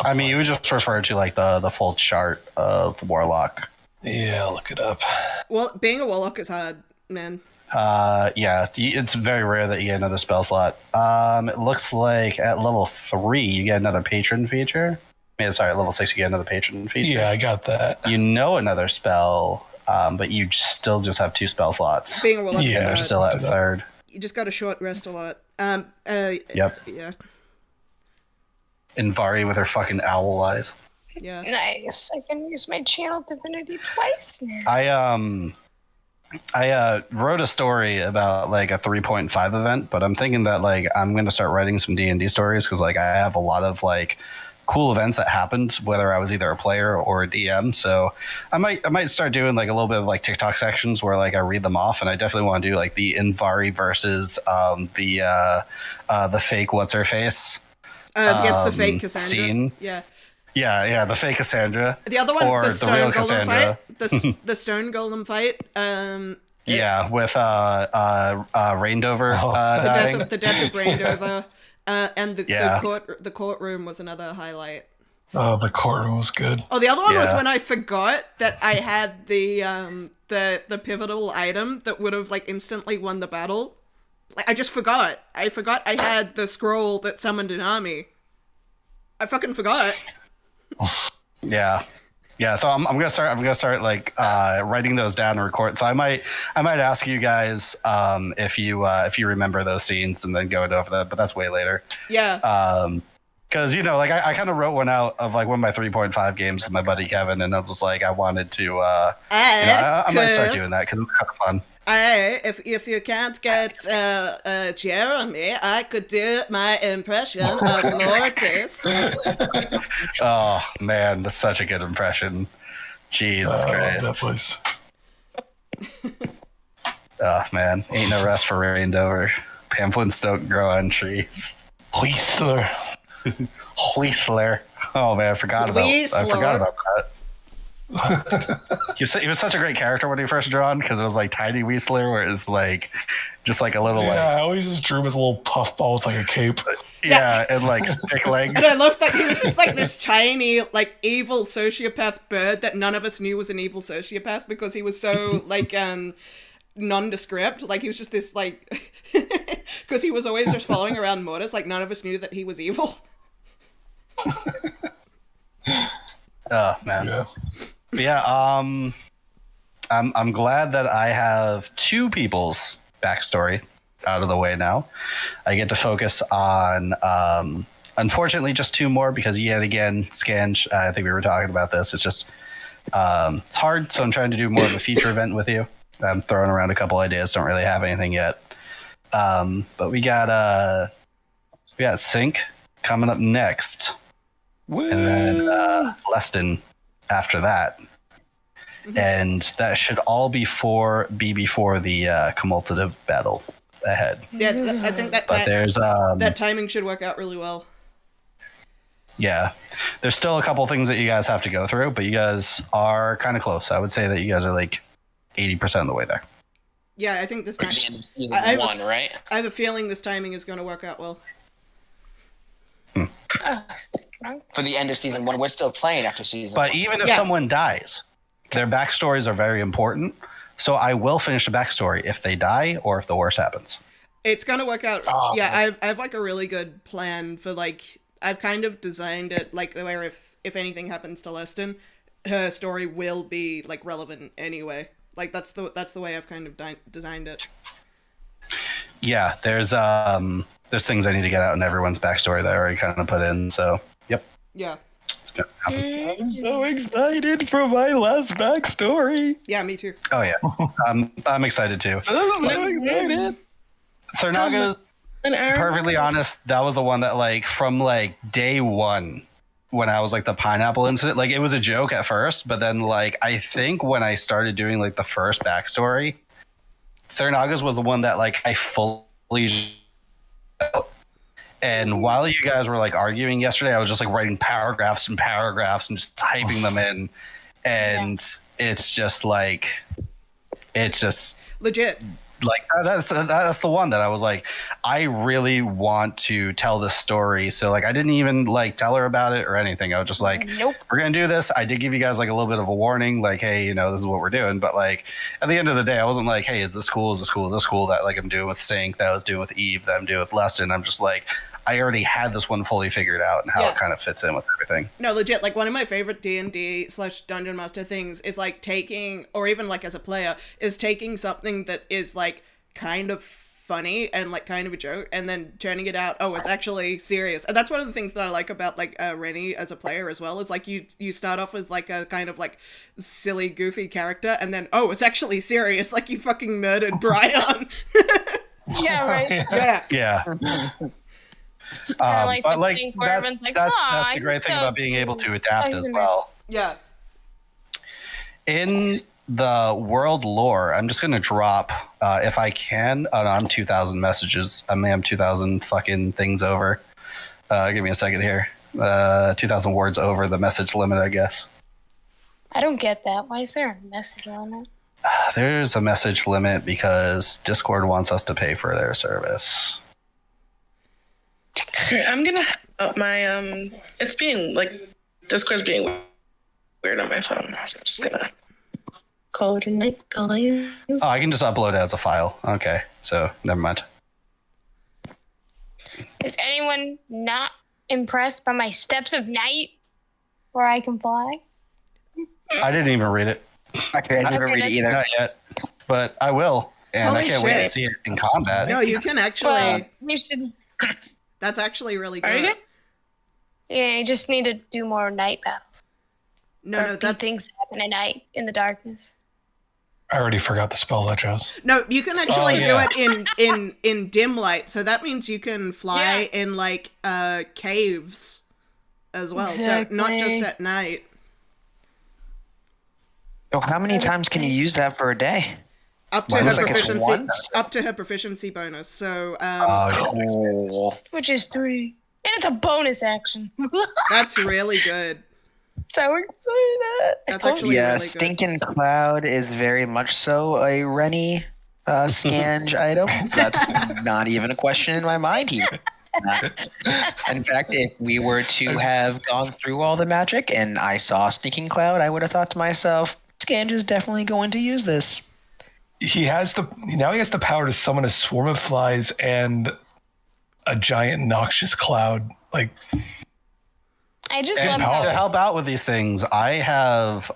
[SPEAKER 1] I mean, you would just refer to like the full chart of Warlock.
[SPEAKER 2] Yeah, I'll look it up.
[SPEAKER 5] Well, being a warlock is hard, man.
[SPEAKER 1] Yeah, it's very rare that you get another spell slot. It looks like at level 3 you get another patron feature. Sorry, at level 6 you get another patron feature.
[SPEAKER 2] Yeah, I got that.
[SPEAKER 1] You know another spell, but you still just have 2 spell slots.
[SPEAKER 5] Being a warlock is
[SPEAKER 2] Yeah,
[SPEAKER 1] You're
[SPEAKER 5] hard.
[SPEAKER 1] still at third.
[SPEAKER 5] You just got a short rest a lot.
[SPEAKER 1] Yep.
[SPEAKER 5] Yeah.
[SPEAKER 1] And Vari with her fucking owl eyes.
[SPEAKER 5] Yeah.
[SPEAKER 3] Nice. I can use my channel divinity twice now.
[SPEAKER 1] I wrote a story about like a 3.5 event, but I'm thinking that like I'm gonna start writing some D&D stories because like I have a lot of like cool events that happened whether I was either a player or a DM. So I might start doing like a little bit of like TikTok sections where like I read them off, and I definitely want to do like the Invari versus the fake what's her face
[SPEAKER 5] Against the fake Cassandra.
[SPEAKER 1] scene.
[SPEAKER 5] Yeah.
[SPEAKER 1] Yeah, the fake Cassandra.
[SPEAKER 5] The other one,
[SPEAKER 1] or
[SPEAKER 5] the
[SPEAKER 1] the
[SPEAKER 5] stone
[SPEAKER 1] real
[SPEAKER 5] golem
[SPEAKER 1] Cassandra.
[SPEAKER 5] fight. The stone golem fight.
[SPEAKER 1] Yeah, with Raindover dying.
[SPEAKER 5] The death of Raindover, and
[SPEAKER 1] Yeah.
[SPEAKER 5] the courtroom was another highlight.
[SPEAKER 2] Oh, the courtroom was good.
[SPEAKER 5] Oh, the other one was
[SPEAKER 1] Yeah.
[SPEAKER 5] when I forgot that I had the pivotal item that would have like instantly won the battle. Like I just forgot. I forgot I had the scroll that summoned an army. I fucking forgot.
[SPEAKER 1] Yeah. So I'm gonna start like writing those down and record. So I might ask you guys if you remember those scenes and then go over that, but that's way later.
[SPEAKER 5] Yeah.
[SPEAKER 1] Because like I kind of wrote one out of like one of my 3.5 games with my buddy Kevin, and I was like I wanted to I might start doing that because it's kind of fun.
[SPEAKER 5] If you can't get Jeremy, I could do my impression of Mortis.
[SPEAKER 1] Oh man, that's such a good impression. Jesus
[SPEAKER 2] That
[SPEAKER 1] Christ.
[SPEAKER 2] place.
[SPEAKER 1] Oh man, ain't no rest for Raindover. Pamphlets don't grow on trees.
[SPEAKER 2] Whistler.
[SPEAKER 1] Whistler. Oh man, I forgot about that. He was such a great character when he first drawn because it was like tiny Whistler, where it's like just like a little
[SPEAKER 2] Yeah, I
[SPEAKER 1] like
[SPEAKER 2] always just drew him as a little puffball with like a cape.
[SPEAKER 1] yeah, and like stick legs.
[SPEAKER 5] And I love that he was just like this tiny, like evil sociopath bird that none of us knew was an evil sociopath because he was so like nondescript. Like he was just this like because he was always just following around Mortis. Like none of us knew that he was evil.
[SPEAKER 1] Oh man.
[SPEAKER 2] Yeah.
[SPEAKER 1] But yeah, I'm glad that I have 2 people's backstory out of the way now. I get to focus on unfortunately just 2 more because yet again, Scange, I think we were talking about this. It's just it's hard, so I'm trying to do more of a feature event with you. I'm throwing around a couple ideas, don't really have anything yet. But we got Sync coming up next.
[SPEAKER 8] Woo!
[SPEAKER 1] And then Leston after that. Mm-hmm. And that should all be before the cumulative battle ahead.
[SPEAKER 5] Yeah, I think that
[SPEAKER 1] But there's
[SPEAKER 5] that timing should work out really well.
[SPEAKER 1] yeah. There's still a couple things that you guys have to go through, but you guys are kind of close. I would say that you guys are like 80% of the way there.
[SPEAKER 5] Yeah, I think this
[SPEAKER 4] For
[SPEAKER 5] time.
[SPEAKER 4] the end of season
[SPEAKER 5] I have
[SPEAKER 4] 1, right?
[SPEAKER 5] I have a feeling this timing is going to work out well.
[SPEAKER 4] For the end of season 1, we're still playing after season
[SPEAKER 1] But
[SPEAKER 4] 1.
[SPEAKER 1] even if
[SPEAKER 5] Yeah.
[SPEAKER 1] someone dies, their backstories are very important. So I will finish the backstory if they die or if the worst happens.
[SPEAKER 5] It's going to work out.
[SPEAKER 4] Oh,
[SPEAKER 5] Yeah,
[SPEAKER 4] okay.
[SPEAKER 5] I have like a really good plan for like I've kind of designed it like where if anything happens to Leston, her story will be like relevant anyway. Like that's the way I've kind of designed it.
[SPEAKER 1] Yeah, there's things I need to get out in everyone's backstory that I already kind of put in. So yep.
[SPEAKER 5] Yeah.
[SPEAKER 1] It's gonna happen.
[SPEAKER 8] I'm so excited for my last backstory.
[SPEAKER 5] Yeah, me too.
[SPEAKER 1] Oh yeah, I'm excited too.
[SPEAKER 8] I'm so excited.
[SPEAKER 1] Thurnaga,
[SPEAKER 6] An hour.
[SPEAKER 1] perfectly honest, that was the one that like from like day one when I was like the pineapple incident, like it was a joke at first, but then like I think when I started doing like the first backstory, Thurnaga's was the one that like I fully. And while you guys were like arguing yesterday, I was just like writing paragraphs and paragraphs and just typing them in, and it's just like, it's just
[SPEAKER 5] Legit.
[SPEAKER 1] like that's the one that I was like, I really want to tell this story. So like I didn't even like tell her about it or anything. I was just like,
[SPEAKER 3] Nope.
[SPEAKER 1] we're gonna do this. I did give you guys like a little bit of a warning, like, hey, you know, this is what we're doing. But like at the end of the day, I wasn't like, hey, is this cool? Is this cool? Is this cool? That like I'm doing with Sync, that I was doing with Eve, that I'm doing with Leston. I'm just like, I already had this one fully figured out and how
[SPEAKER 5] Yeah.
[SPEAKER 1] it kind of fits in with everything.
[SPEAKER 5] No, legit. Like one of my favorite D&D/Dungeon Master things is like taking, or even like as a player, is taking something that is like kind of funny and like kind of a joke, and then turning it out. Oh, it's actually serious. And that's one of the things that I like about like Rennie as a player as well. Is like you start off as like a kind of like silly, goofy character, and then oh, it's actually serious. Like you fucking murdered Brian.
[SPEAKER 3] Yeah, right.
[SPEAKER 5] Yeah.
[SPEAKER 1] Yeah.
[SPEAKER 3] like
[SPEAKER 1] But
[SPEAKER 3] the
[SPEAKER 1] like
[SPEAKER 3] thing where everyone's like,
[SPEAKER 1] that's
[SPEAKER 3] "Aw,
[SPEAKER 1] the great
[SPEAKER 3] he's
[SPEAKER 1] thing
[SPEAKER 3] so
[SPEAKER 1] about being able to
[SPEAKER 3] cute."
[SPEAKER 1] adapt
[SPEAKER 3] Oh,
[SPEAKER 1] as
[SPEAKER 3] he's
[SPEAKER 1] well.
[SPEAKER 5] Yeah.
[SPEAKER 1] In the world lore, I'm just gonna drop if I can. Oh, no, I'm 2,000 messages. I'm 2,000 fucking things over. Give me a second here. 2,000 words over the message limit, I guess.
[SPEAKER 3] I don't get that. Why is there a message on it?
[SPEAKER 1] There's a message limit because Discord wants us to pay for their service.
[SPEAKER 6] Alright, I'm gonna up my it's being like Discord's being weird on my phone, so I'm just gonna call it a night, guys.
[SPEAKER 1] Oh, I can just upload it as a file. Okay, so never mind.
[SPEAKER 3] Is anyone not impressed by my steps of night where I can fly?
[SPEAKER 1] I didn't even read it.
[SPEAKER 8] Actually, I never
[SPEAKER 3] Okay,
[SPEAKER 8] read it
[SPEAKER 3] that's-
[SPEAKER 8] either.
[SPEAKER 1] Not yet, but I will, and I
[SPEAKER 5] Holy
[SPEAKER 1] can't wait to
[SPEAKER 5] shit.
[SPEAKER 1] see it in combat.
[SPEAKER 5] No, you can actually.
[SPEAKER 3] Well, we should.
[SPEAKER 5] That's actually really good.
[SPEAKER 6] Are you good?
[SPEAKER 3] Yeah, you just need to do more night battles.
[SPEAKER 5] No,
[SPEAKER 3] Or
[SPEAKER 5] no,
[SPEAKER 3] do
[SPEAKER 5] that
[SPEAKER 3] things happen at night in the darkness.
[SPEAKER 2] I already forgot the spells I chose.
[SPEAKER 5] no, you can actually do
[SPEAKER 2] yeah.
[SPEAKER 5] it in dim light. So that means you can fly in like caves as well. So not just
[SPEAKER 3] Exactly.
[SPEAKER 5] at night.
[SPEAKER 4] So how many times can you use that for a day?
[SPEAKER 5] Up to
[SPEAKER 1] Well, it
[SPEAKER 5] her
[SPEAKER 1] looks like
[SPEAKER 4] it's
[SPEAKER 5] proficiency.
[SPEAKER 4] once.
[SPEAKER 5] Up to her proficiency bonus. So
[SPEAKER 4] Cool.
[SPEAKER 3] Which is 3. And it's a bonus action.
[SPEAKER 5] that's really good.
[SPEAKER 3] So excited.
[SPEAKER 5] That's actually
[SPEAKER 4] Yeah,
[SPEAKER 5] really good.
[SPEAKER 4] Stinking Cloud is very much so a Rennie scange item. That's not even a question in my mind here. In fact, if we were to have gone through all the magic and I saw Stinking Cloud, I would have thought to myself, Scange is definitely going to use this.
[SPEAKER 2] He has the power to summon a swarm of flies and a giant noxious cloud. Like,
[SPEAKER 3] I just
[SPEAKER 1] And
[SPEAKER 3] love
[SPEAKER 1] to
[SPEAKER 2] how-
[SPEAKER 1] help out with these things, I have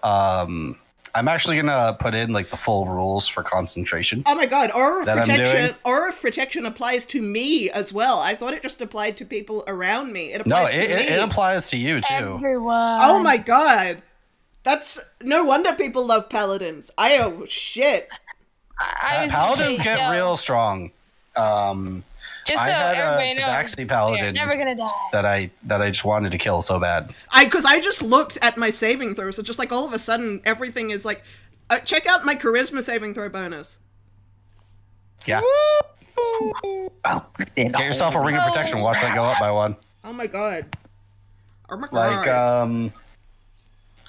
[SPEAKER 1] I'm actually gonna put in like the full rules for concentration.
[SPEAKER 5] Oh my god, aura of
[SPEAKER 1] That I'm
[SPEAKER 5] protection.
[SPEAKER 1] doing?
[SPEAKER 5] Aura of protection applies to me as well. I thought it just applied to people around me. It
[SPEAKER 1] No,
[SPEAKER 5] applies to me.
[SPEAKER 1] it applies to you too.
[SPEAKER 3] everyone.
[SPEAKER 5] Oh my god. That's no wonder people love paladins. Oh shit.
[SPEAKER 3] I was
[SPEAKER 1] Paladins
[SPEAKER 3] gonna
[SPEAKER 1] get
[SPEAKER 3] say, yo,
[SPEAKER 1] real strong.
[SPEAKER 3] Just so
[SPEAKER 1] I had a
[SPEAKER 3] everybody knows,
[SPEAKER 1] Tabaxi
[SPEAKER 3] they're
[SPEAKER 1] paladin
[SPEAKER 3] never gonna die.
[SPEAKER 1] that I just wanted to kill so bad.
[SPEAKER 5] Because I just looked at my saving throws, so just like all of a sudden everything is like check out my charisma saving throw bonus.
[SPEAKER 1] Yeah.
[SPEAKER 8] Oh,
[SPEAKER 1] Get yourself a ring of protection. Watch that go up by one.
[SPEAKER 5] Oh my god. Oh my
[SPEAKER 1] Like
[SPEAKER 5] god.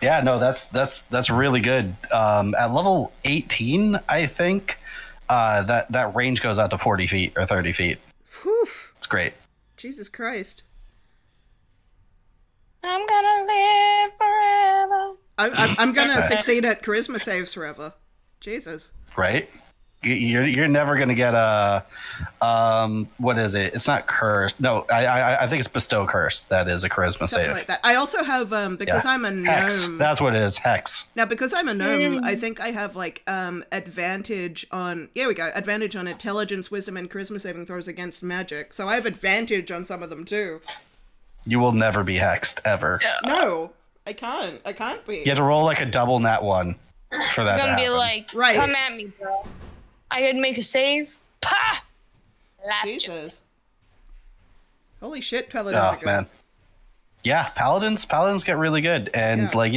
[SPEAKER 1] yeah, no, that's really good. At level 18, I think that range goes out to 40 feet or 30 feet.
[SPEAKER 5] Whew.
[SPEAKER 1] It's great.
[SPEAKER 5] Jesus Christ.
[SPEAKER 3] I'm gonna live forever.
[SPEAKER 5] I'm gonna succeed at charisma saves forever. Jesus.
[SPEAKER 1] Right? You're never gonna get a what is it? It's not curse. No, I think it's bestow curse. That is a charisma
[SPEAKER 5] Something
[SPEAKER 1] save.
[SPEAKER 5] like that. I also have because I'm a
[SPEAKER 1] Hex.
[SPEAKER 5] gnome.
[SPEAKER 1] That's what it is. Hex.
[SPEAKER 5] Now, because I'm a gnome, I think I have like advantage on. Here we go. Advantage on intelligence, wisdom, and charisma saving throws against magic. So I have advantage on some of them too.
[SPEAKER 1] You will never be hexed ever.
[SPEAKER 5] No, I can't. I can't be.
[SPEAKER 1] You have to roll like a double nat one for that.
[SPEAKER 3] I'm gonna
[SPEAKER 1] to
[SPEAKER 3] be
[SPEAKER 1] happen.
[SPEAKER 3] like,
[SPEAKER 5] Right.
[SPEAKER 3] come at me, bro. I could make a save. Pa! That's
[SPEAKER 5] Jesus.
[SPEAKER 3] just-
[SPEAKER 5] Holy shit, paladins
[SPEAKER 1] Oh
[SPEAKER 5] are good.
[SPEAKER 1] man. Yeah, paladins get really good, and
[SPEAKER 5] Yeah.
[SPEAKER 1] like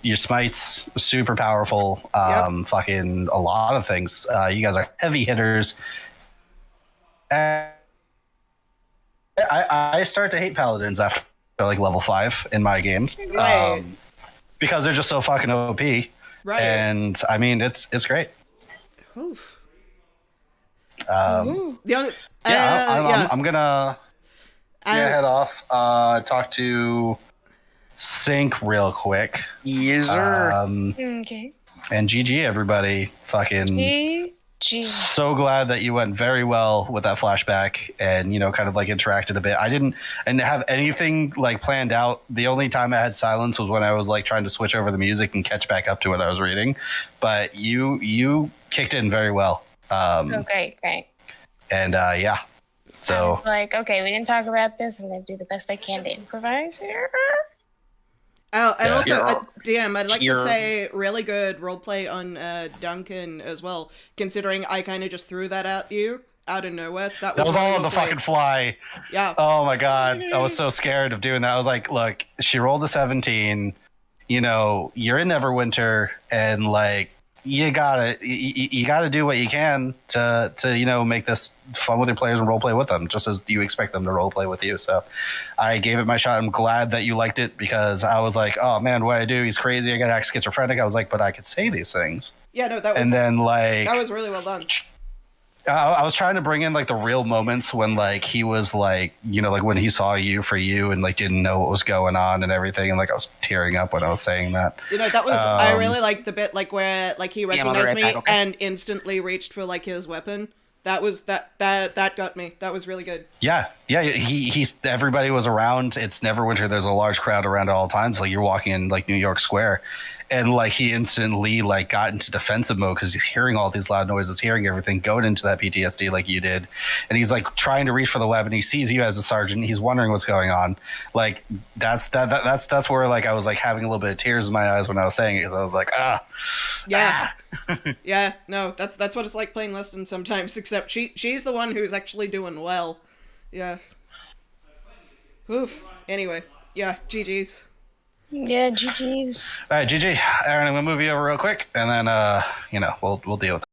[SPEAKER 1] your smites super powerful. Fucking a lot of things. You guys are heavy hitters. I start to hate paladins after like level 5 in my games,
[SPEAKER 5] Right.
[SPEAKER 1] because they're just so fucking OP.
[SPEAKER 5] Right.
[SPEAKER 1] And I mean, it's great.
[SPEAKER 5] Oof.
[SPEAKER 1] Um,
[SPEAKER 5] The only,
[SPEAKER 1] I'm gonna head off. Talk to Sync real quick.
[SPEAKER 8] Yes, sir.
[SPEAKER 3] Okay.
[SPEAKER 1] And GG everybody. Fucking
[SPEAKER 3] GG.
[SPEAKER 1] so glad that you went very well with that flashback and kind of like interacted a bit. I didn't have anything like planned out. The only time I had silence was when I was like trying to switch over the music and catch back up to what I was reading. But you kicked in very well.
[SPEAKER 3] Okay, great.
[SPEAKER 1] And yeah. So
[SPEAKER 3] I was like, okay, we didn't talk about this. I'm gonna do the best I can to improvise here.
[SPEAKER 5] Oh, and also,
[SPEAKER 8] You're-
[SPEAKER 5] DM, I'd like to
[SPEAKER 8] you're-
[SPEAKER 5] say really good roleplay on Duncan as well, considering I kind of just threw that at you out of nowhere. That
[SPEAKER 1] that was
[SPEAKER 5] really
[SPEAKER 1] all on
[SPEAKER 5] well
[SPEAKER 1] the
[SPEAKER 5] played.
[SPEAKER 1] fucking fly.
[SPEAKER 5] Yeah.
[SPEAKER 1] Oh my god, I was so scared of doing that. I was like, look, she rolled a 17. You're in Neverwinter, and like you gotta do what you can to make this fun with your players and role play with them, just as you expect them to role play with you. So I gave it my shot. I'm glad that you liked it, because I was like, oh man, what I do? He's crazy. I got to act schizophrenic. I was like, but I could say these things.
[SPEAKER 5] Yeah, no, that was
[SPEAKER 1] And then like
[SPEAKER 5] that was really well done.
[SPEAKER 1] I was trying to bring in like the real moments when like he was like, like when he saw you for you and like didn't know what was going on and everything, and like I was tearing up when I was saying that.
[SPEAKER 5] That was I really liked the bit like where like he
[SPEAKER 4] I'll be
[SPEAKER 5] recognized
[SPEAKER 4] right
[SPEAKER 5] me
[SPEAKER 4] back, okay?
[SPEAKER 5] and instantly reached for like his weapon. That was that got me. That was really good.
[SPEAKER 1] Yeah. He's everybody was around. It's Neverwinter. There's a large crowd around at all times. Like you're walking in like New York Square, and like he instantly like got into defensive mode because he's hearing all these loud noises, hearing everything, going into that PTSD like you did, and he's like trying to reach for the weapon. He sees you as a sergeant. He's wondering what's going on. Like that's where like I was like having a little bit of tears in my eyes when I was saying it, because I was like
[SPEAKER 5] Yeah. Yeah, no, that's what it's like playing Leston sometimes, except she's the one who's actually doing well. Yeah. Oof. Anyway, yeah, GG's.
[SPEAKER 3] Yeah, GG's.
[SPEAKER 1] all right, GG. Aaron, I'm gonna move you over real quick, and then we'll deal with